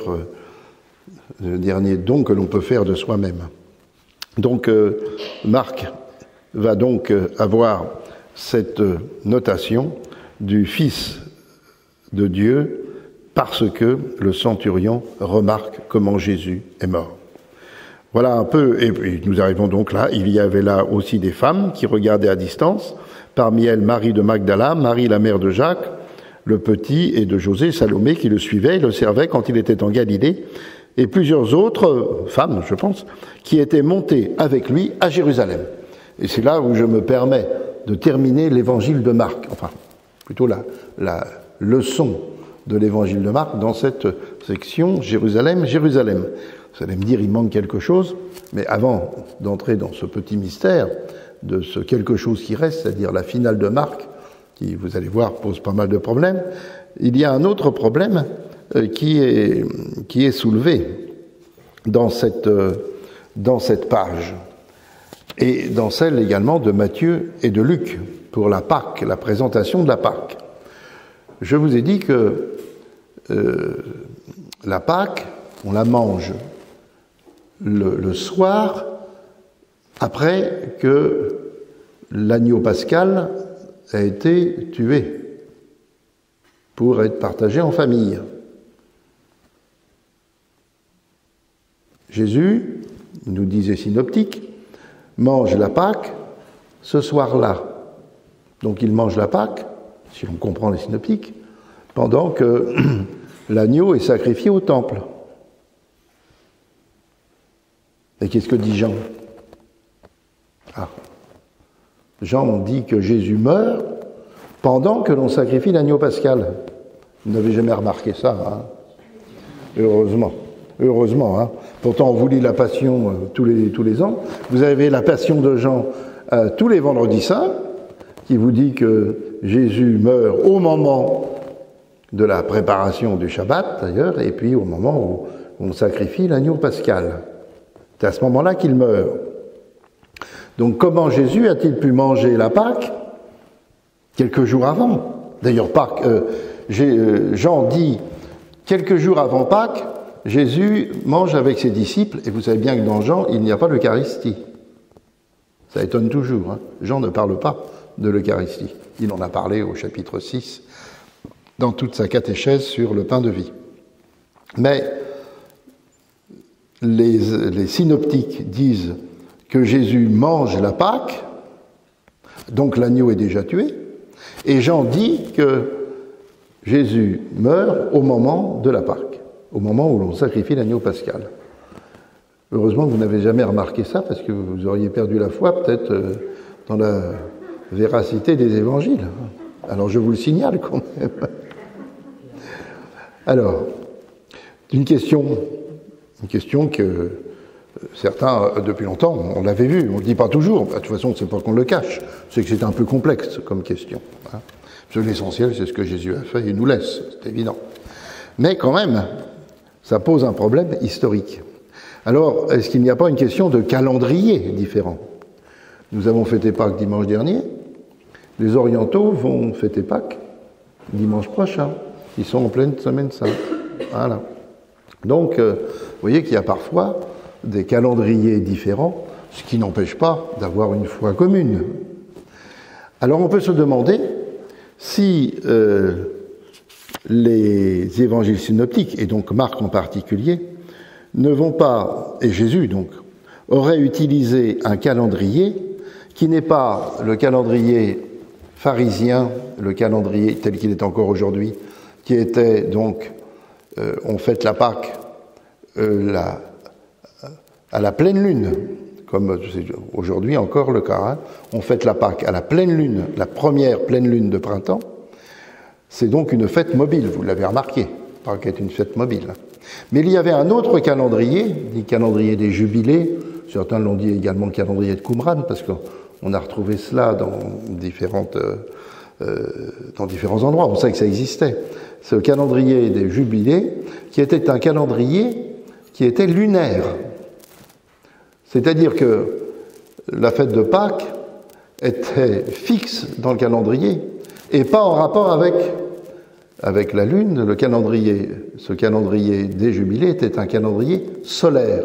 don que l'on peut faire de soi-même. Donc, Marc va donc avoir cette notation du Fils de Dieu parce que le centurion remarque comment Jésus est mort. Voilà un peu, et puis nous arrivons donc là, il y avait là aussi des femmes qui regardaient à distance, parmi elles Marie de Magdala, Marie la mère de Jacques, le petit, et de José, Salomé, qui le suivaient et le servaient quand il était en Galilée, et plusieurs autres femmes, je pense, qui étaient montées avec lui à Jérusalem. Et c'est là où je me permets de terminer l'évangile de Marc, enfin, plutôt la leçon de l'évangile de Marc dans cette section Jérusalem, Jérusalem. Vous allez me dire, il manque quelque chose, mais avant d'entrer dans ce petit mystère de ce quelque chose qui reste, c'est-à-dire la finale de Marc, qui, vous allez voir, pose pas mal de problèmes, il y a un autre problème qui est soulevé dans cette page, et dans celle également de Matthieu et de Luc, pour la Pâque, la présentation de la Pâque. Je vous ai dit que la Pâque, on la mange le soir après que l'agneau pascal a été tué pour être partagé en famille. Jésus, nous disait Synoptique, mange la Pâque ce soir-là. Donc il mange la Pâque, si l'on comprend les synoptiques, pendant que l'agneau est sacrifié au temple. Et qu'est-ce que dit Jean? Jean dit que Jésus meurt pendant que l'on sacrifie l'agneau pascal. Vous n'avez jamais remarqué ça, hein? Heureusement. Heureusement, hein? Pourtant, on vous lit la Passion tous les ans. Vous avez la Passion de Jean tous les vendredis saints, qui vous dit que Jésus meurt au moment de la préparation du Shabbat, d'ailleurs, et puis au moment où on sacrifie l'agneau pascal. C'est à ce moment-là qu'il meurt. Donc comment Jésus a-t-il pu manger la Pâque quelques jours avant? D'ailleurs, Jean dit, quelques jours avant Pâques, Jésus mange avec ses disciples, et vous savez bien que dans Jean, il n'y a pas l'Eucharistie. Ça étonne toujours, hein. Jean ne parle pas de l'Eucharistie. Il en a parlé au chapitre 6, dans toute sa catéchèse sur le pain de vie. Mais les synoptiques disent que Jésus mange la Pâque, donc l'agneau est déjà tué, et Jean dit que Jésus meurt au moment de la Pâque, au moment où l'on sacrifie l'agneau pascal. Heureusement que vous n'avez jamais remarqué ça, parce que vous auriez perdu la foi, peut-être, dans la véracité des évangiles. Alors je vous le signale quand même. Alors, une question que certains, depuis longtemps, on l'avait vu, on ne le dit pas toujours, de toute façon, c'est pas qu'on le cache, c'est que c'est un peu complexe comme question. Parce que l'essentiel, c'est ce que Jésus a fait, il nous laisse, c'est évident. Mais quand même, ça pose un problème historique. Alors, est-ce qu'il n'y a pas une question de calendrier différent? Nous avons fêté Pâques dimanche dernier, les orientaux vont fêter Pâques dimanche prochain, ils sont en pleine semaine sainte. Voilà. Donc, vous voyez qu'il y a parfois des calendriers différents, ce qui n'empêche pas d'avoir une foi commune. Alors on peut se demander si les évangiles synoptiques, et donc Marc en particulier, ne vont pas, et Jésus donc, aurait utilisé un calendrier qui n'est pas le calendrier pharisien, le calendrier tel qu'il est encore aujourd'hui, qui était donc, on fête la Pâque à la pleine lune, comme c'est aujourd'hui encore le cas, hein. On fête la Pâque à la pleine lune, la première pleine lune de printemps. C'est donc une fête mobile, vous l'avez remarqué. Pâques est une fête mobile. Mais il y avait un autre calendrier, dit calendrier des jubilés. Certains l'ont dit également le calendrier de Qumran, parce qu'on a retrouvé cela dans différents endroits. On sait que ça existait. Ce calendrier des jubilés, qui était un calendrier qui était lunaire. C'est-à-dire que la fête de Pâques était fixe dans le calendrier et pas en rapport avec la lune. Ce calendrier des jubilés était un calendrier solaire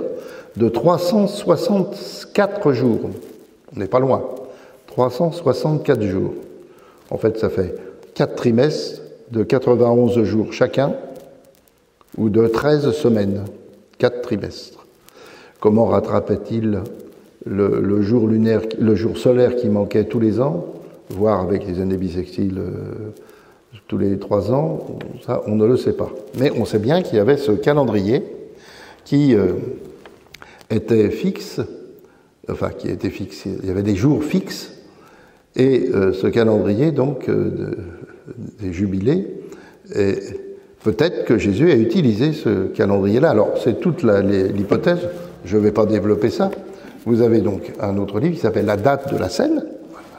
de 364 jours. On n'est pas loin. 364 jours. En fait, ça fait 4 trimestres de 91 jours chacun ou de 13 semaines. 4 trimestres. Comment rattrapait-il le jour lunaire, le jour solaire qui manquait tous les ans, voire avec les années bissextiles tous les 3 ans? Ça, on ne le sait pas. Mais on sait bien qu'il y avait ce calendrier qui était fixe, il y avait des jours fixes, et ce calendrier, donc, des jubilés, et peut-être que Jésus a utilisé ce calendrier-là. Alors, c'est toute l'hypothèse. Je ne vais pas développer ça. Vous avez donc un autre livre qui s'appelle La date de la scène.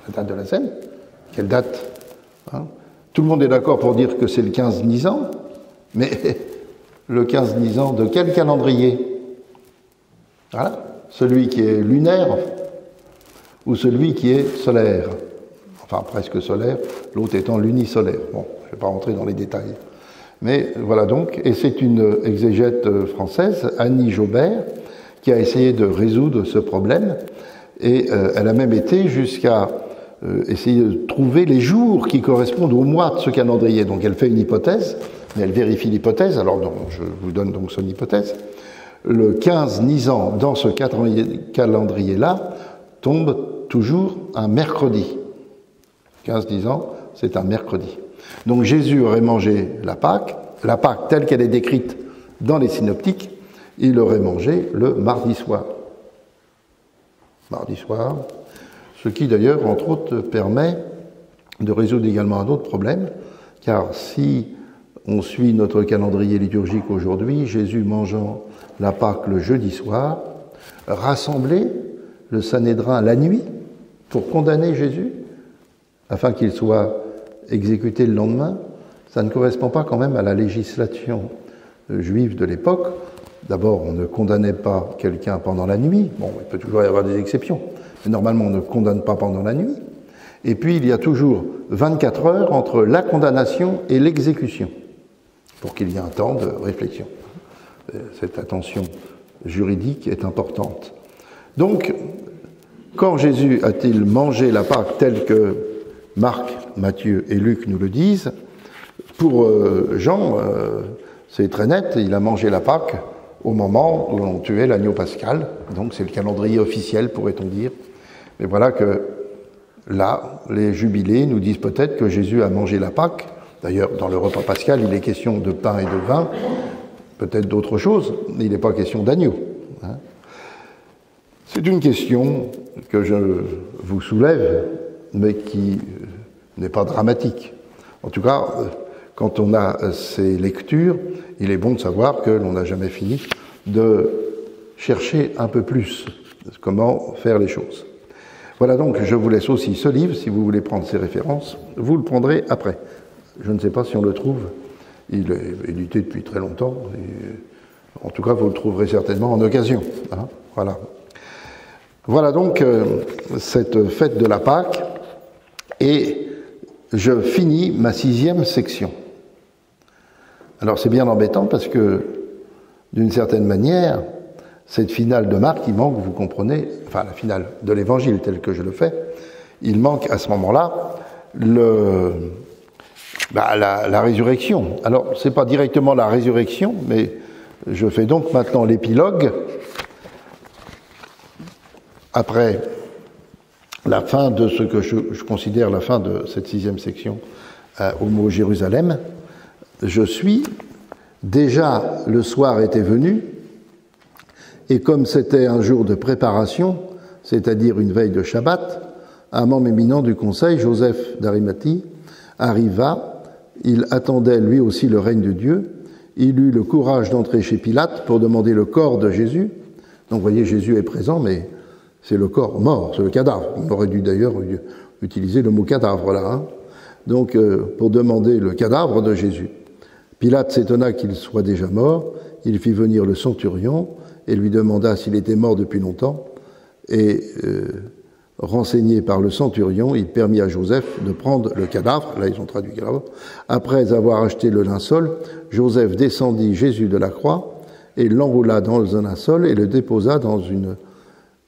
La date de la scène. Quelle date, hein? Tout le monde est d'accord pour dire que c'est le 15 Nisan, mais le 15 Nisan de quel calendrier? Voilà. Celui qui est lunaire ou celui qui est solaire? Enfin, presque solaire, l'autre étant lunisolaire. Bon, je ne vais pas rentrer dans les détails. Mais voilà donc, et c'est une exégète française, Annie Jaubert, qui a essayé de résoudre ce problème, et elle a même été jusqu'à essayer de trouver les jours qui correspondent au mois de ce calendrier. Donc elle fait une hypothèse, mais elle vérifie l'hypothèse, alors donc, je vous donne donc son hypothèse. Le 15 Nisan, dans ce calendrier-là, tombe toujours un mercredi. 15 Nisan, c'est un mercredi. Donc Jésus aurait mangé la Pâque telle qu'elle est décrite dans les synoptiques, il aurait mangé le mardi soir. Mardi soir, ce qui d'ailleurs, entre autres, permet de résoudre également un autre problème, car si on suit notre calendrier liturgique aujourd'hui, Jésus mangeant la Pâque le jeudi soir, rassembler le Sanhédrin la nuit pour condamner Jésus, afin qu'il soit exécuté le lendemain, ça ne correspond pas quand même à la législation juive de l'époque. D'abord, on ne condamnait pas quelqu'un pendant la nuit. Bon, il peut toujours y avoir des exceptions, mais normalement, on ne condamne pas pendant la nuit. Et puis, il y a toujours 24 heures entre la condamnation et l'exécution, pour qu'il y ait un temps de réflexion. Cette attention juridique est importante. Donc, quand Jésus a-t-il mangé la Pâque telle que Marc, Matthieu et Luc nous le disent? Pour Jean, c'est très net, il a mangé la Pâque au moment où on tuait l'agneau pascal, donc c'est le calendrier officiel, pourrait-on dire. Mais voilà que là, les jubilés nous disent peut-être que Jésus a mangé la Pâque. D'ailleurs, dans le repas pascal, il est question de pain et de vin, peut-être d'autres choses, mais il n'est pas question d'agneau. Hein. C'est une question que je vous soulève, mais qui n'est pas dramatique. En tout cas, quand on a ces lectures, il est bon de savoir que l'on n'a jamais fini de chercher un peu plus comment faire les choses. Voilà donc, je vous laisse aussi ce livre, si vous voulez prendre ces références, vous le prendrez après. Je ne sais pas si on le trouve, il est édité depuis très longtemps, et en tout cas vous le trouverez certainement en occasion. Hein, voilà. Voilà donc cette fête de la Pâque, et je finis ma 6e section. Alors c'est bien embêtant parce que, d'une certaine manière, cette finale de Marc, il manque, vous comprenez, enfin la finale de l'Évangile tel que je le fais, il manque à ce moment-là la résurrection. Alors c'est pas directement la résurrection, mais je fais donc maintenant l'épilogue, après la fin de ce que je considère la fin de cette 6e section au mot Jérusalem. Je suis, déjà le soir était venu, et comme c'était un jour de préparation, c'est-à-dire une veille de Shabbat, un membre éminent du conseil, Joseph d'Arimathie, arriva. Il attendait lui aussi le règne de Dieu. Il eut le courage d'entrer chez Pilate pour demander le corps de Jésus. Donc vous voyez, Jésus est présent, mais c'est le corps mort, c'est le cadavre. On aurait dû d'ailleurs utiliser le mot cadavre là. Hein. Donc pour demander le cadavre de Jésus. Pilate s'étonna qu'il soit déjà mort. Il fit venir le centurion et lui demanda s'il était mort depuis longtemps. Et renseigné par le centurion, il permit à Joseph de prendre le cadavre. Là, ils ont traduit cadavre. Après avoir acheté le linceul, Joseph descendit Jésus de la croix et l'enroula dans un linceul et le déposa dans une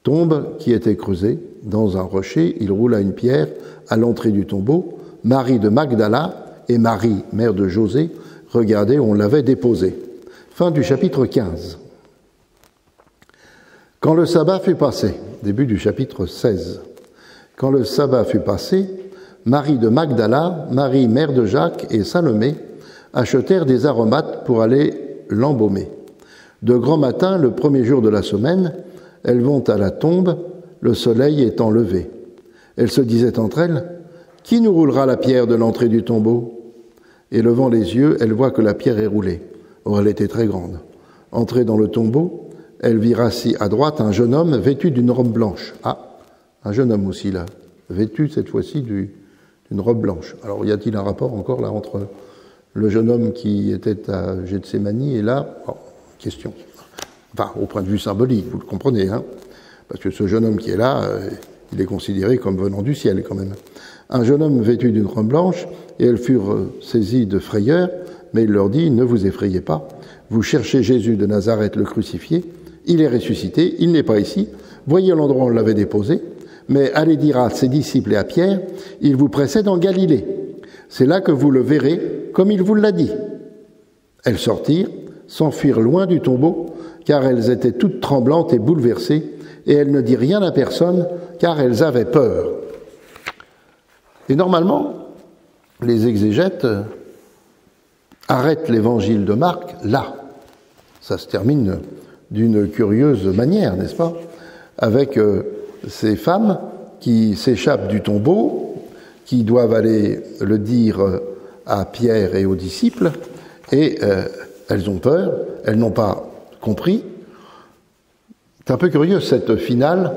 tombe qui était creusée. Dans un rocher, il roula une pierre à l'entrée du tombeau. Marie de Magdala et Marie, mère de José, regardaient où on l'avait déposé. Fin du chapitre 15. Quand le sabbat fut passé, début du chapitre 16, quand le sabbat fut passé, Marie de Magdala, Marie, mère de Jacques et Salomé achetèrent des aromates pour aller l'embaumer. De grand matin, le premier jour de la semaine, elles vont à la tombe, le soleil étant levé. Elles se disaient entre elles, « Qui nous roulera la pierre de l'entrée du tombeau ?» Et levant les yeux, elles voient que la pierre est roulée. Or, elle était très grande. Entrée dans le tombeau, elle vit assis à droite un jeune homme vêtu d'une robe blanche. Ah, un jeune homme aussi là, vêtu cette fois-ci d'une robe blanche. Alors y a-t-il un rapport encore là entre le jeune homme qui était à Gethsémani et là, question. Enfin, au point de vue symbolique, vous le comprenez, hein, parce que ce jeune homme qui est là, il est considéré comme venant du ciel quand même. Un jeune homme vêtu d'une robe blanche, et elles furent saisies de frayeur, mais il leur dit, ne vous effrayez pas, vous cherchez Jésus de Nazareth le crucifié, il est ressuscité, il n'est pas ici, voyez l'endroit où on l'avait déposé, mais allez dire à ses disciples et à Pierre, il vous précède en Galilée. C'est là que vous le verrez, comme il vous l'a dit. Elles sortirent, s'enfuirent loin du tombeau, car elles étaient toutes tremblantes et bouleversées, et elles ne dirent rien à personne, car elles avaient peur. Et normalement, les exégètes arrêtent l'évangile de Marc là. Ça se termine d'une curieuse manière, n'est-ce pas? Avec ces femmes qui s'échappent du tombeau, qui doivent aller le dire à Pierre et aux disciples, et elles ont peur, elles n'ont pas compris. C'est un peu curieux cette finale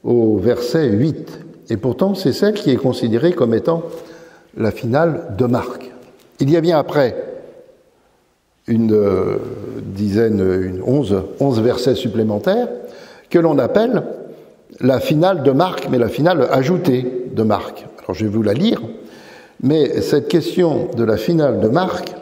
au verset 8, et pourtant c'est celle qui est considérée comme étant la finale de Marc. Il y a bien après une dizaine, 11 versets supplémentaires que l'on appelle la finale de Marc, mais la finale ajoutée de Marc. Alors je vais vous la lire, mais cette question de la finale de Marc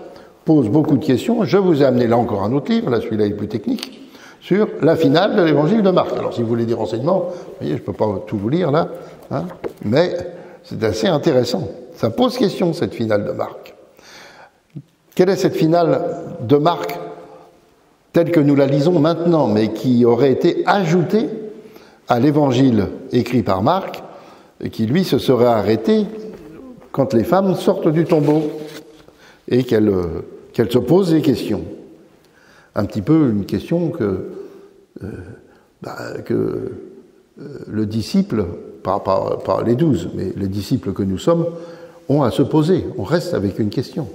pose beaucoup de questions. Je vous ai amené là encore un autre livre, là celui-là est plus technique, sur la finale de l'évangile de Marc. Alors si vous voulez des renseignements, vous voyez, je ne peux pas tout vous lire là, hein, mais c'est assez intéressant. Ça pose question, cette finale de Marc. Quelle est cette finale de Marc telle que nous la lisons maintenant, mais qui aurait été ajoutée à l'évangile écrit par Marc, et qui, lui, se serait arrêté quand les femmes sortent du tombeau et qu'elles se posent des questions. Un petit peu une question que que le disciple, pas les 12, mais les disciples que nous sommes, ont à se poser. On reste avec une question.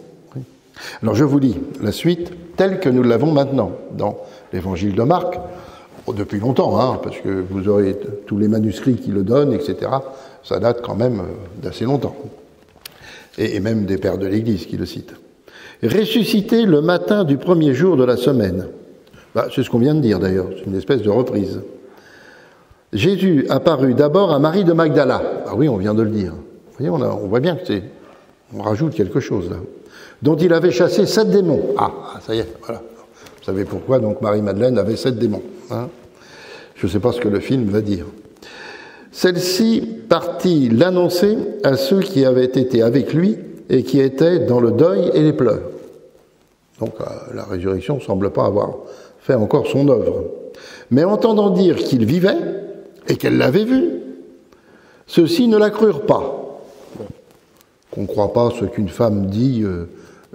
Alors je vous lis la suite telle que nous l'avons maintenant dans l'évangile de Marc, depuis longtemps, parce que vous aurez tous les manuscrits qui le donnent, etc. Ça date quand même d'assez longtemps. Et même des pères de l'Église qui le citent. Ressuscité le matin du premier jour de la semaine. C'est ce qu'on vient de dire d'ailleurs, c'est une espèce de reprise. Jésus apparut d'abord à Marie de Magdala. Ah oui, on vient de le dire. Vous voyez, on voit bien que on rajoute quelque chose là. Dont il avait chassé 7 démons. Ah, ça y est, voilà. Vous savez pourquoi donc Marie-Madeleine avait 7 démons. Je ne sais pas ce que le film va dire. Celle-ci partit l'annoncer à ceux qui avaient été avec lui et qui étaient dans le deuil et les pleurs. Donc la résurrection ne semble pas avoir fait encore son œuvre. Mais entendant dire qu'il vivait et qu'elle l'avait vu, ceux-ci ne la crurent pas. Qu'on ne croit pas ce qu'une femme dit,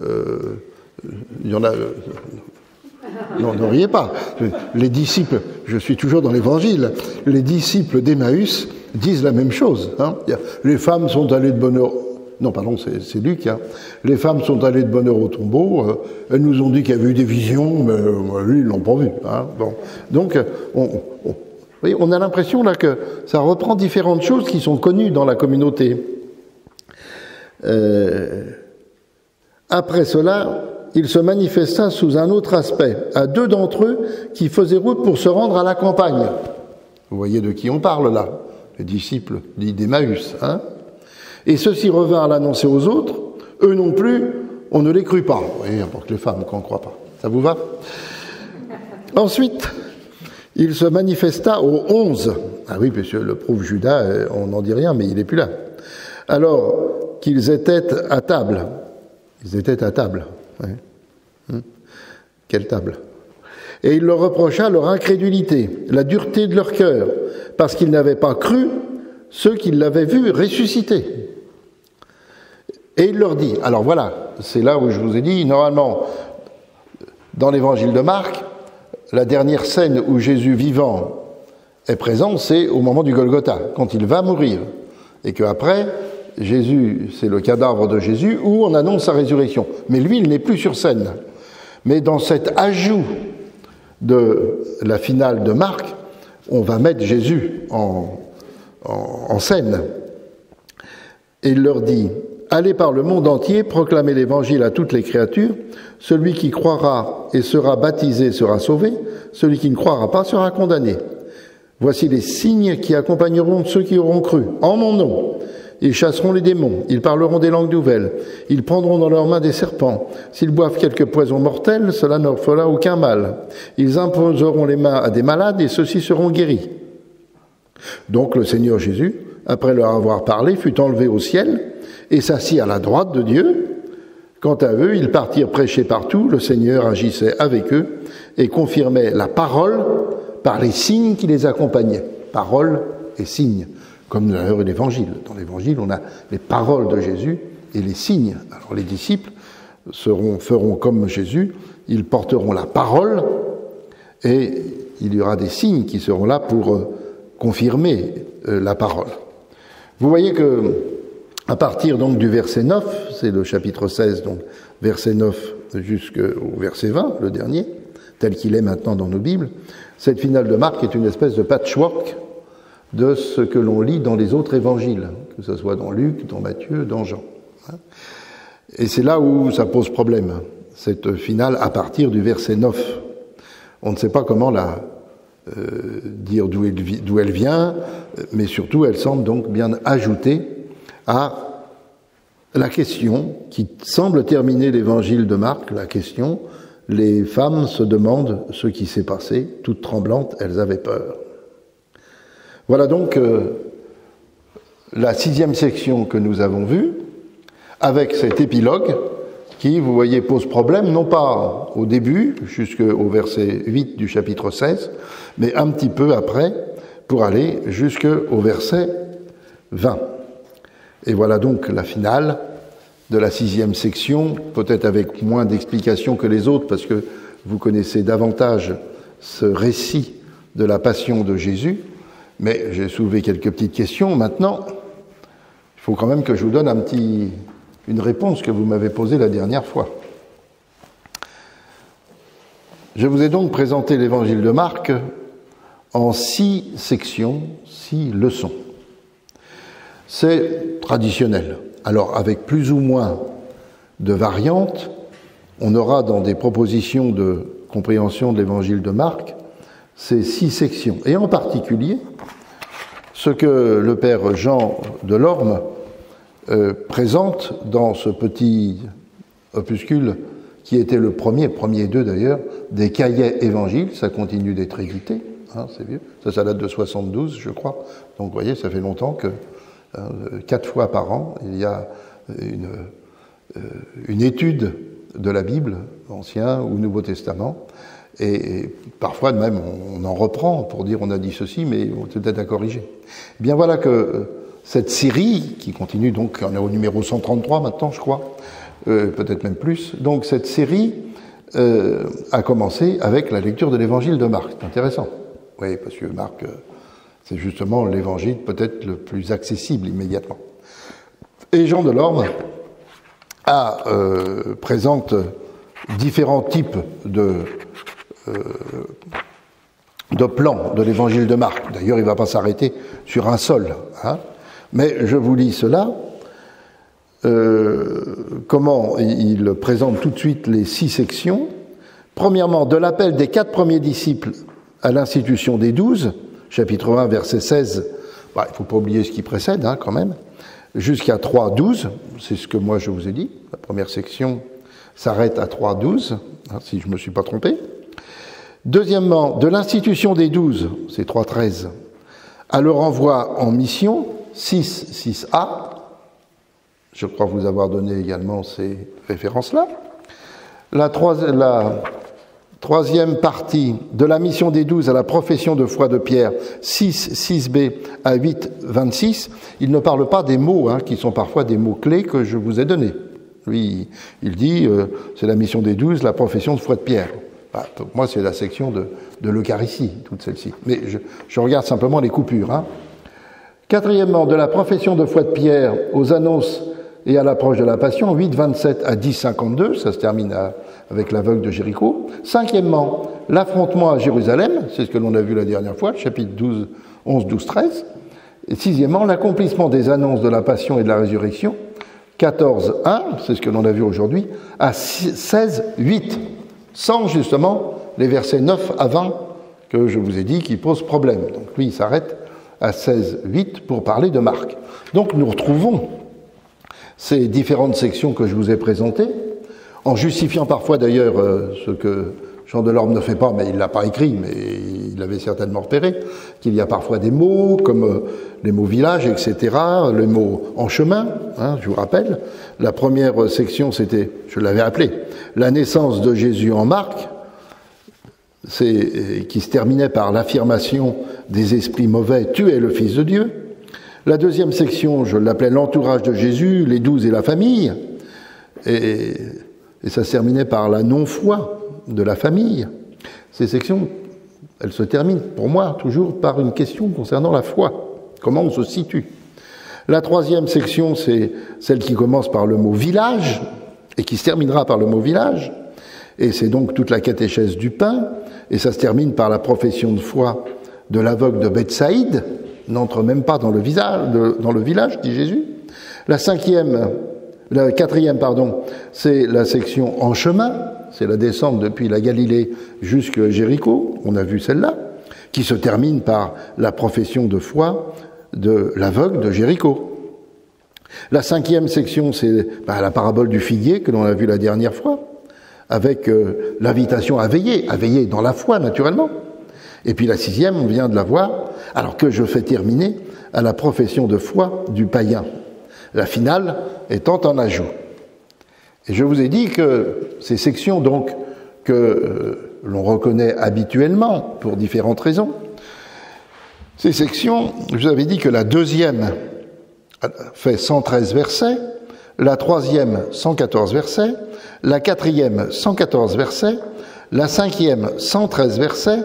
il y en a... Non, ne riez pas. Les disciples, je suis toujours dans l'Évangile, les disciples d'Emmaüs disent la même chose. Les femmes sont allées de bonne heure... Non, pardon, c'est Luc. Les femmes sont allées de bonne heure au tombeau. Elles nous ont dit qu'il y avait eu des visions, mais lui, ils ne l'ont pas vu. Bon. Donc, on a l'impression là que ça reprend différentes choses qui sont connues dans la communauté. Après cela, il se manifesta sous un autre aspect à 2 d'entre eux qui faisaient route pour se rendre à la campagne. Vous voyez de qui on parle là, les disciples d'Emmaüs. Et ceux-ci revinrent l'annoncer aux autres. Eux non plus, on ne les crut pas. Vous voyez, n'importe les femmes qu'on ne croit pas. Ça vous va? Ensuite, il se manifesta aux 11. Ah oui, parce que le pauvre Judas, on n'en dit rien, mais il n'est plus là. Alors qu'ils étaient à table. Ils étaient à table. Quelle table? Et il leur reprocha leur incrédulité, la dureté de leur cœur, parce qu'ils n'avaient pas cru ceux qui l'avaient vu ressusciter. Et il leur dit, alors voilà, c'est là où je vous ai dit, normalement, dans l'évangile de Marc, la dernière scène où Jésus vivant est présent, c'est au moment du Golgotha, quand il va mourir. Et qu'après, Jésus, c'est le cadavre de Jésus, où on annonce sa résurrection. Mais lui, il n'est plus sur scène. Mais dans cet ajout de la finale de Marc, on va mettre Jésus en scène. Et il leur dit, « Allez par le monde entier, proclamez l'évangile à toutes les créatures. Celui qui croira et sera baptisé sera sauvé. Celui qui ne croira pas sera condamné. Voici les signes qui accompagneront ceux qui auront cru. En mon nom, ils chasseront les démons, ils parleront des langues nouvelles, ils prendront dans leurs mains des serpents. S'ils boivent quelque poison mortel, cela ne leur fera aucun mal. Ils imposeront les mains à des malades et ceux-ci seront guéris. » Donc le Seigneur Jésus, après leur avoir parlé, fut enlevé au ciel et s'assit à la droite de Dieu. Quant à eux, ils partirent prêcher partout. Le Seigneur agissait avec eux et confirmait la parole par les signes qui les accompagnaient. Parole et signes, comme d'ailleurs l'Évangile. Dans l'Évangile, on a les paroles de Jésus et les signes. Alors les disciples feront comme Jésus, ils porteront la parole et il y aura des signes qui seront là pour confirmer la parole. Vous voyez que à partir donc du verset 9, c'est le chapitre 16, donc verset 9 jusqu'au verset 20, le dernier, tel qu'il est maintenant dans nos Bibles, cette finale de Marc est une espèce de patchwork de ce que l'on lit dans les autres évangiles, que ce soit dans Luc, dans Matthieu, dans Jean. Et c'est là où ça pose problème, cette finale à partir du verset 9. On ne sait pas comment dire d'où elle vient, mais surtout elle semble donc bien ajoutée à la question qui semble terminer l'évangile de Marc, la question, les femmes se demandent ce qui s'est passé, toutes tremblantes, elles avaient peur. Voilà donc la 6e section que nous avons vue, avec cet épilogue qui, vous voyez, pose problème, non pas au début, jusqu'au verset 8 du chapitre 16, mais un petit peu après, pour aller jusqu'au verset 20. Et voilà donc la finale de la 6e section, peut-être avec moins d'explications que les autres, parce que vous connaissez davantage ce récit de la passion de Jésus, mais j'ai soulevé quelques petites questions. Maintenant, il faut quand même que je vous donne une réponse que vous m'avez posée la dernière fois. Je vous ai donc présenté l'évangile de Marc en 6 sections, 6 leçons. C'est traditionnel. Alors, avec plus ou moins de variantes, on aura dans des propositions de compréhension de l'évangile de Marc ces 6 sections. Et en particulier, ce que le père Jean Delorme présente dans ce petit opuscule qui était le premier d'eux d'ailleurs, des cahiers évangiles, ça continue d'être édité, hein, c'est vieux, ça date de 72 je crois, donc vous voyez ça fait longtemps que 4 fois par an il y a une étude de la Bible, Ancien ou Nouveau Testament, et parfois même on en reprend pour dire on a dit ceci mais on peut peut-être à corriger. Eh bien voilà que cette série, qui continue donc, on est au numéro 133 maintenant je crois, peut-être même plus, donc cette série a commencé avec la lecture de l'évangile de Marc. C'est intéressant, oui, parce que Marc, c'est justement l'évangile peut-être le plus accessible immédiatement. Et Jean Delorme présente différents types de plans de l'évangile de Marc. D'ailleurs, il ne va pas s'arrêter sur un seul, hein. Mais je vous lis cela. Comment il présente tout de suite les 6 sections. Premièrement, de l'appel des 4 premiers disciples à l'institution des 12, chapitre 1, verset 16, il ne faut pas oublier ce qui précède, hein, quand même, jusqu'à 3.12, c'est ce que moi je vous ai dit, la première section s'arrête à 3.12, hein, si je ne me suis pas trompé. Deuxièmement, de l'institution des 12, c'est 3.13, à leur envoi en mission, 6.6a, je crois vous avoir donné également ces références-là. La troisième partie, de la mission des 12 à la profession de foi de Pierre, 6b à 8.26, il ne parle pas des mots, hein, qui sont parfois des mots-clés que je vous ai donnés. Lui, il dit, c'est la mission des 12, la profession de foi de Pierre. Bah, pour moi, c'est la section de l'Eucharistie, toute celle-ci. Mais je regarde simplement les coupures. Hein. Quatrièmement, de la profession de foi de Pierre aux annonces et à l'approche de la Passion, 8.27 à 10.52, ça se termine avec l'aveugle de Jéricho. Cinquièmement, l'affrontement à Jérusalem, c'est ce que l'on a vu la dernière fois, chapitre 11, 12, 13. Et sixièmement, l'accomplissement des annonces de la Passion et de la Résurrection, 14.1, c'est ce que l'on a vu aujourd'hui, à 16.8, sans justement les versets 9 à 20 que je vous ai dit qui posent problème. Donc lui, il s'arrête à 16.8 pour parler de Marc. Donc nous retrouvons ces différentes sections que je vous ai présentées, en justifiant parfois d'ailleurs ce que Jean Delorme ne fait pas, mais il ne l'a pas écrit, mais il l'avait certainement repéré, qu'il y a parfois des mots comme les mots village, etc., les mots en chemin, hein, je vous rappelle. La première section, c'était, je l'avais appelé, la naissance de Jésus en Marc, qui se terminait par l'affirmation des esprits mauvais, tu es le Fils de Dieu. La deuxième section, je l'appelais l'entourage de Jésus, les 12 et la famille, et ça se terminait par la non-foi de la famille. Ces sections, elles se terminent pour moi toujours par une question concernant la foi, comment on se situe. La troisième section, c'est celle qui commence par le mot village et qui se terminera par le mot village, et c'est donc toute la catéchèse du pain, et ça se termine par la profession de foi de l'aveugle de Bethsaïde, n'entre même pas dans le village, dit Jésus. La quatrième, c'est la section en chemin, c'est la descente depuis la Galilée jusqu'à Jéricho, on a vu celle-là, qui se termine par la profession de foi de l'aveugle de Jéricho. La cinquième section, c'est la parabole du figuier que l'on a vu la dernière fois, avec l'invitation à veiller dans la foi naturellement. Et puis la sixième, on vient de la voir, alors que je fais terminer à la profession de foi du païen, la finale étant en ajout. Et je vous ai dit que ces sections, donc, que l'on reconnaît habituellement pour différentes raisons, ces sections, je vous avais dit que la deuxième fait 113 versets, la troisième 114 versets, la quatrième 114 versets, la cinquième 113 versets,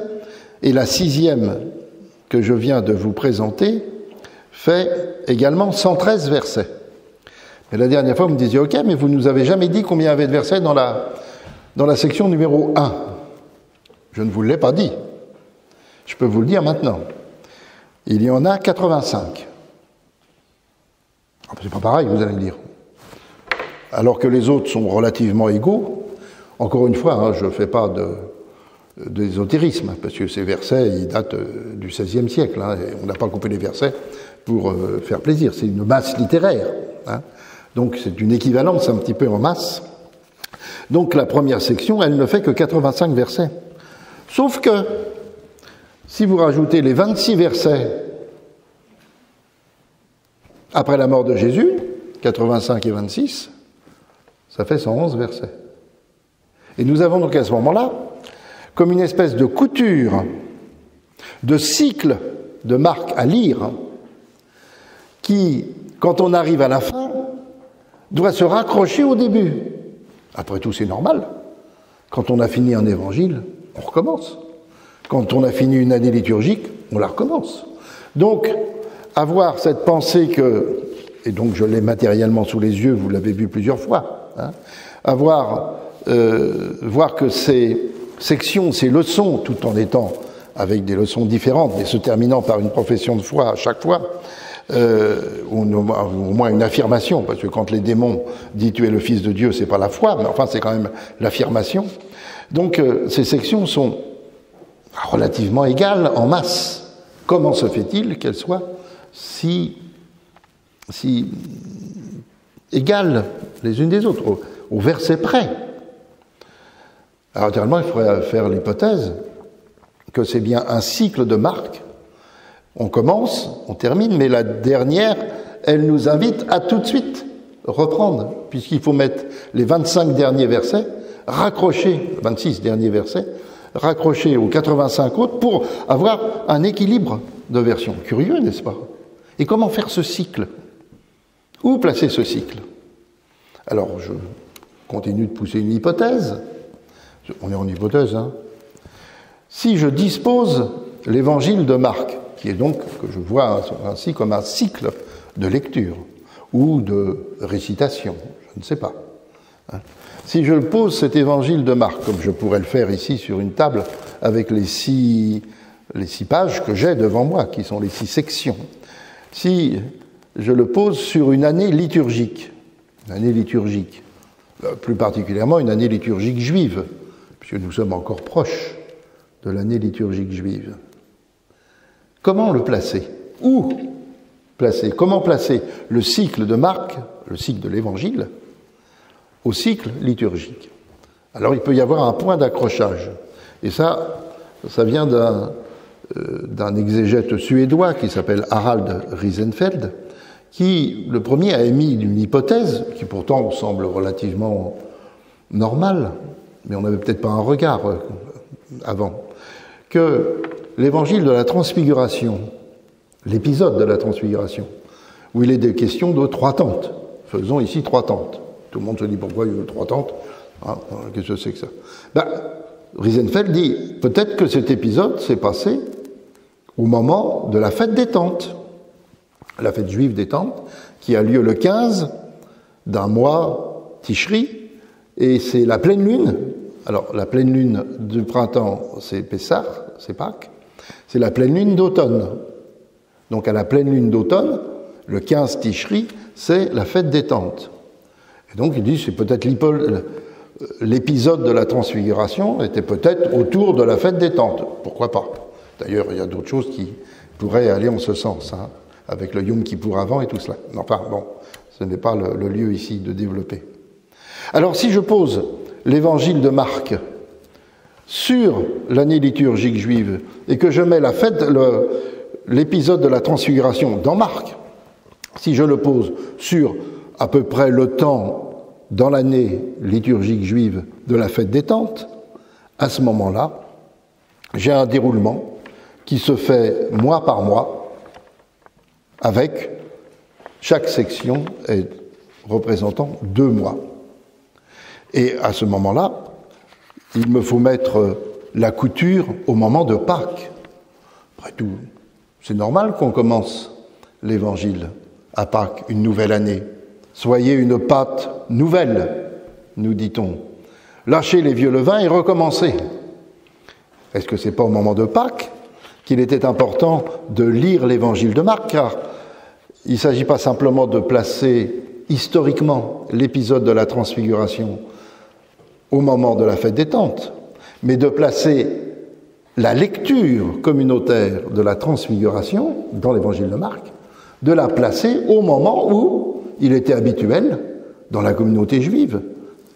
Et la 6e que je viens de vous présenter fait également 113 versets. Mais la dernière fois, vous me disiez, ok, mais vous ne nous avez jamais dit combien il y avait de versets dans la section numéro 1. Je ne vous l'ai pas dit. Je peux vous le dire maintenant. Il y en a 85. C'est pas pareil, vous allez me dire. Alors que les autres sont relativement égaux, encore une fois, hein, je ne fais pas d'ésotérisme, parce que ces versets, ils datent du XVIe siècle. Hein, et on n'a pas coupé les versets pour faire plaisir. C'est une masse littéraire. Hein, donc c'est une équivalence un petit peu en masse. Donc la première section, elle ne fait que 85 versets. Sauf que, si vous rajoutez les 26 versets après la mort de Jésus, 85 et 26, ça fait 111 versets. Et nous avons donc à ce moment-là, comme une espèce de couture, de cycle de Marc à lire, qui, quand on arrive à la fin, doit se raccrocher au début. Après tout, c'est normal. Quand on a fini un évangile, on recommence. Quand on a fini une année liturgique, on la recommence. Donc, avoir cette pensée que, et donc je l'ai matériellement sous les yeux, vous l'avez vu plusieurs fois, hein, voir que ces sections, ces leçons, tout en étant avec des leçons différentes, mais se terminant par une profession de foi à chaque fois, ou au moins une affirmation, parce que quand les démons disent tu es le Fils de Dieu, c'est pas la foi, mais enfin c'est quand même l'affirmation. Donc ces sections sont relativement égales en masse. Comment se fait-il qu'elles soient si égales les unes des autres, au verset près? Alors naturellement, il faudrait faire l'hypothèse que c'est bien un cycle de Marc. On commence, on termine, mais la dernière, elle nous invite à tout de suite reprendre, puisqu'il faut mettre les 25 derniers versets, raccrocher, 26 derniers versets, raccrocher aux 85 autres pour avoir un équilibre de version. Curieux, n'est-ce pas? Et comment faire ce cycle? Où placer ce cycle? Alors, je continue de pousser une hypothèse. On est en hypothèse, hein. Si je dispose l'évangile de Marc, qui est donc, que je vois ainsi comme un cycle de lecture ou de récitation, je ne sais pas. Hein. Si je pose cet évangile de Marc, comme je pourrais le faire ici sur une table, avec les six pages que j'ai devant moi, qui sont les 6 sections, si je le pose sur une année liturgique, plus particulièrement une année liturgique juive, puisque nous sommes encore proches de l'année liturgique juive. Comment le placer? Où placer? Comment placer le cycle de Marc, le cycle de l'Évangile, au cycle liturgique? Alors il peut y avoir un point d'accrochage. Et ça vient d'un exégète suédois qui s'appelle Harald Riesenfeld, qui, le premier, a émis une hypothèse, qui pourtant semble relativement normale, mais on n'avait peut-être pas un regard avant, que l'évangile de la Transfiguration, l'épisode de la Transfiguration, où il est des questions de 3 tentes. Faisons ici 3 tentes. Tout le monde se dit pourquoi il y a 3 tentes. Ah, qu'est-ce que c'est que ça? Riesenfeld dit peut-être que cet épisode s'est passé au moment de la fête des tentes, la fête juive des tentes, qui a lieu le 15 d'un mois Tishri, et c'est la pleine lune. Alors, la pleine lune du printemps, c'est Pessah, c'est Pâques. C'est la pleine lune d'automne. Donc, à la pleine lune d'automne, le 15 Tishri, c'est la fête des tentes. Et donc, il dit, c'est peut-être l'épisode de la Transfiguration était peut-être autour de la fête des tentes. Pourquoi pas? D'ailleurs, il y a d'autres choses qui pourraient aller en ce sens, hein, avec le Yom Kippour avant et tout cela. Enfin, bon, ce n'est pas le lieu ici de développer. Alors, si je pose l'évangile de Marc sur l'année liturgique juive et que je mets l'épisode de la Transfiguration dans Marc, si je le pose sur à peu près le temps dans l'année liturgique juive de la fête des tentes, à ce moment-là, j'ai un déroulement qui se fait mois par mois, avec chaque section représentant 2 mois. Et à ce moment-là, il me faut mettre la couture au moment de Pâques. Après tout, c'est normal qu'on commence l'Évangile à Pâques, une nouvelle année. Soyez une pâte nouvelle, nous dit-on. Lâchez les vieux levains et recommencez. Est-ce que c'est pas au moment de Pâques qu'il était important de lire l'Évangile de Marc, car il ne s'agit pas simplement de placer historiquement l'épisode de la Transfiguration au moment de la fête des Tentes, mais de placer la lecture communautaire de la Transfiguration dans l'Évangile de Marc, de la placer au moment où il était habituel dans la communauté juive.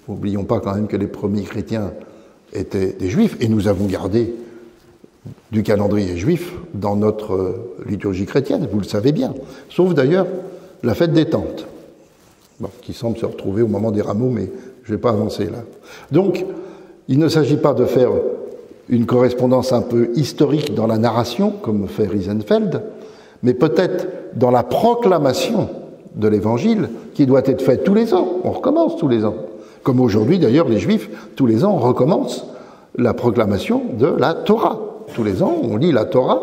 N'oublions pas quand même que les premiers chrétiens étaient des juifs, et nous avons gardé du calendrier juif dans notre liturgie chrétienne, vous le savez bien, sauf d'ailleurs la fête des Tentes, qui semble se retrouver au moment des rameaux, mais je ne vais pas avancer là. Donc, il ne s'agit pas de faire une correspondance un peu historique dans la narration, comme fait Riesenfeld, mais peut-être dans la proclamation de l'Évangile, qui doit être faite tous les ans. On recommence tous les ans. Comme aujourd'hui, d'ailleurs, les Juifs, tous les ans, recommencent la proclamation de la Torah. Tous les ans, on lit la Torah,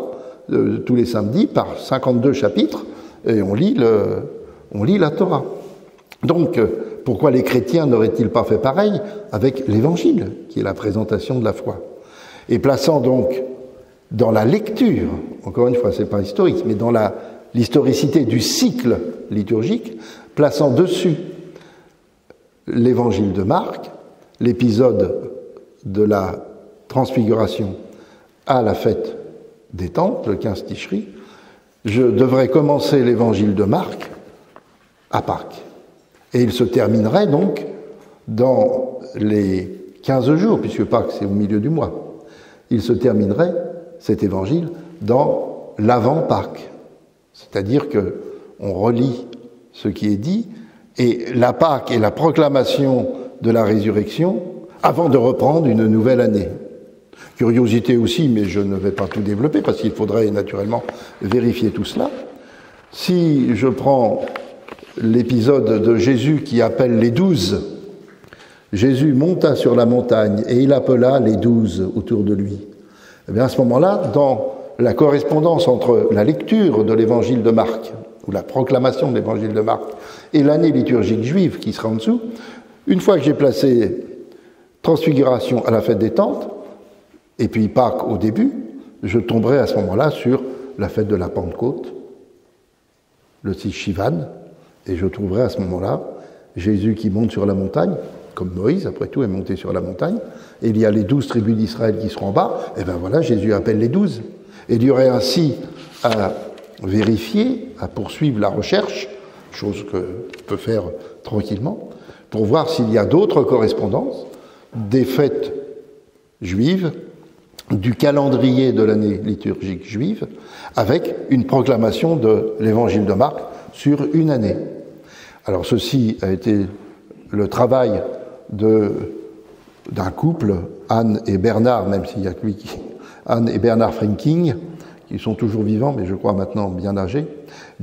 tous les samedis, par 52 chapitres, et on lit la Torah. Donc, pourquoi les chrétiens n'auraient-ils pas fait pareil avec l'Évangile, qui est la présentation de la foi? Et plaçant donc dans la lecture, encore une fois, c'est pas historique, mais dans l'historicité du cycle liturgique, plaçant dessus l'Évangile de Marc, l'épisode de la Transfiguration à la fête des Tentes, le 15 Tishri, je devrais commencer l'Évangile de Marc à Pâques. Et il se terminerait donc dans les 15 jours, puisque Pâques c'est au milieu du mois. Il se terminerait, cet évangile, dans l'avant-Pâques. C'est-à-dire qu'on relit ce qui est dit, et la Pâques est la proclamation de la résurrection avant de reprendre une nouvelle année. Curiosité aussi, mais je ne vais pas tout développer, parce qu'il faudrait naturellement vérifier tout cela. Si je prends l'épisode de Jésus qui appelle les 12, Jésus monta sur la montagne et il appela les 12 autour de lui. Et bien à ce moment-là, dans la correspondance entre la lecture de l'évangile de Marc, ou la proclamation de l'évangile de Marc, et l'année liturgique juive qui sera en dessous, une fois que j'ai placé Transfiguration à la fête des Tentes, et puis Pâques au début, je tomberai à ce moment-là sur la fête de la Pentecôte, le 6 Shivan, et je trouverai à ce moment-là Jésus qui monte sur la montagne, comme Moïse, après tout, est monté sur la montagne, et il y a les 12 tribus d'Israël qui seront en bas, et bien voilà, Jésus appelle les 12. Et il y aurait ainsi à vérifier, à poursuivre la recherche, chose que peut faire tranquillement, pour voir s'il y a d'autres correspondances des fêtes juives, du calendrier de l'année liturgique juive, avec une proclamation de l'évangile de Marc sur une année. Alors ceci a été le travail d'un couple, Anne et Bernard, même s'il n'y a que lui Anne et Bernard Frinking, qui sont toujours vivants, mais je crois maintenant bien âgés.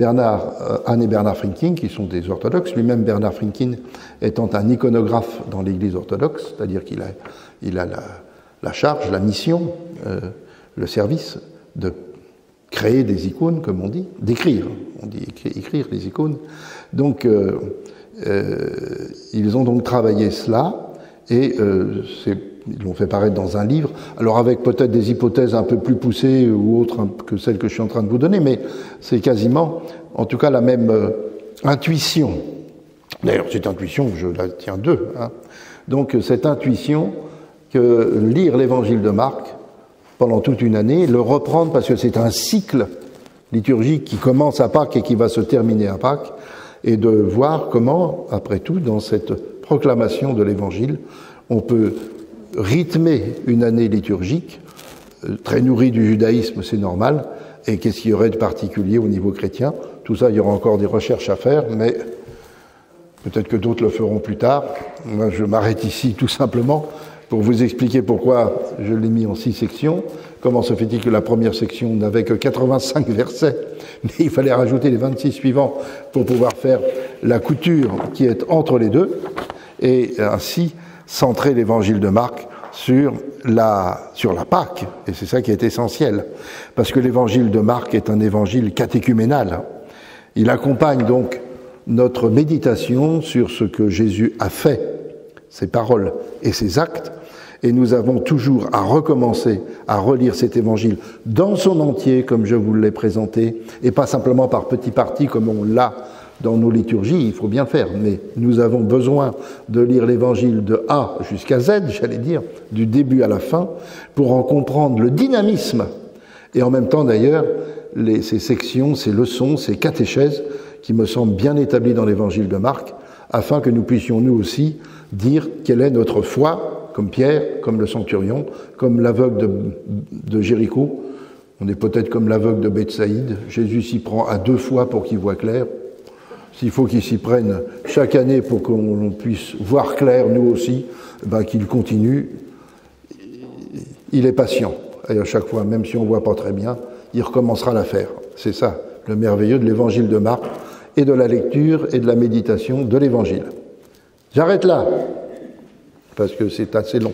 Anne et Bernard Frinking, qui sont des orthodoxes, lui-même Bernard Frinking étant un iconographe dans l'Église orthodoxe, c'est-à-dire qu'il a la charge, la mission, le service de créer des icônes, comme on dit, d'écrire, on dit écrire les icônes. Donc, ils ont donc travaillé cela, et ils l'ont fait paraître dans un livre, alors avec peut-être des hypothèses un peu plus poussées ou autres que celles que je suis en train de vous donner, mais c'est quasiment, en tout cas, la même intuition. D'ailleurs, cette intuition, je la tiens d'eux. Donc, cette intuition que lire l'évangile de Marc pendant toute une année, le reprendre parce que c'est un cycle liturgique qui commence à Pâques et qui va se terminer à Pâques, et de voir comment, après tout, dans cette proclamation de l'évangile, on peut rythmer une année liturgique, très nourrie du judaïsme, c'est normal, et qu'est-ce qu'il y aurait de particulier au niveau chrétien? Tout ça, il y aura encore des recherches à faire, mais peut-être que d'autres le feront plus tard. Moi, je m'arrête ici tout simplement pour vous expliquer pourquoi je l'ai mis en 6 sections. Comment se fait-il que la première section n'avait que 85 versets, mais il fallait rajouter les 26 suivants pour pouvoir faire la couture qui est entre les deux, et ainsi centrer l'évangile de Marc sur la Pâque, et c'est ça qui est essentiel, parce que l'évangile de Marc est un évangile catéchuménal. Il accompagne donc notre méditation sur ce que Jésus a fait, ses paroles et ses actes, et nous avons toujours à recommencer à relire cet évangile dans son entier, comme je vous l'ai présenté, et pas simplement par petits parties comme on l'a dans nos liturgies, il faut bien le faire, mais nous avons besoin de lire l'évangile de A jusqu'à Z, j'allais dire, du début à la fin, pour en comprendre le dynamisme, et en même temps d'ailleurs, ces sections, ces leçons, ces catéchèses, qui me semblent bien établies dans l'évangile de Marc, afin que nous puissions nous aussi dire quelle est notre foi, comme Pierre, comme le centurion, comme l'aveugle de Jéricho. On est peut-être comme l'aveugle de Bethsaïde. Jésus s'y prend à 2 fois pour qu'il voie clair. S'il faut qu'il s'y prenne chaque année pour qu'on puisse voir clair, nous aussi, qu'il continue. Il est patient. Et à chaque fois, même si on ne voit pas très bien, il recommencera l'affaire. C'est ça, le merveilleux de l'évangile de Marc et de la lecture et de la méditation de l'évangile. J'arrête là, parce que c'est assez long.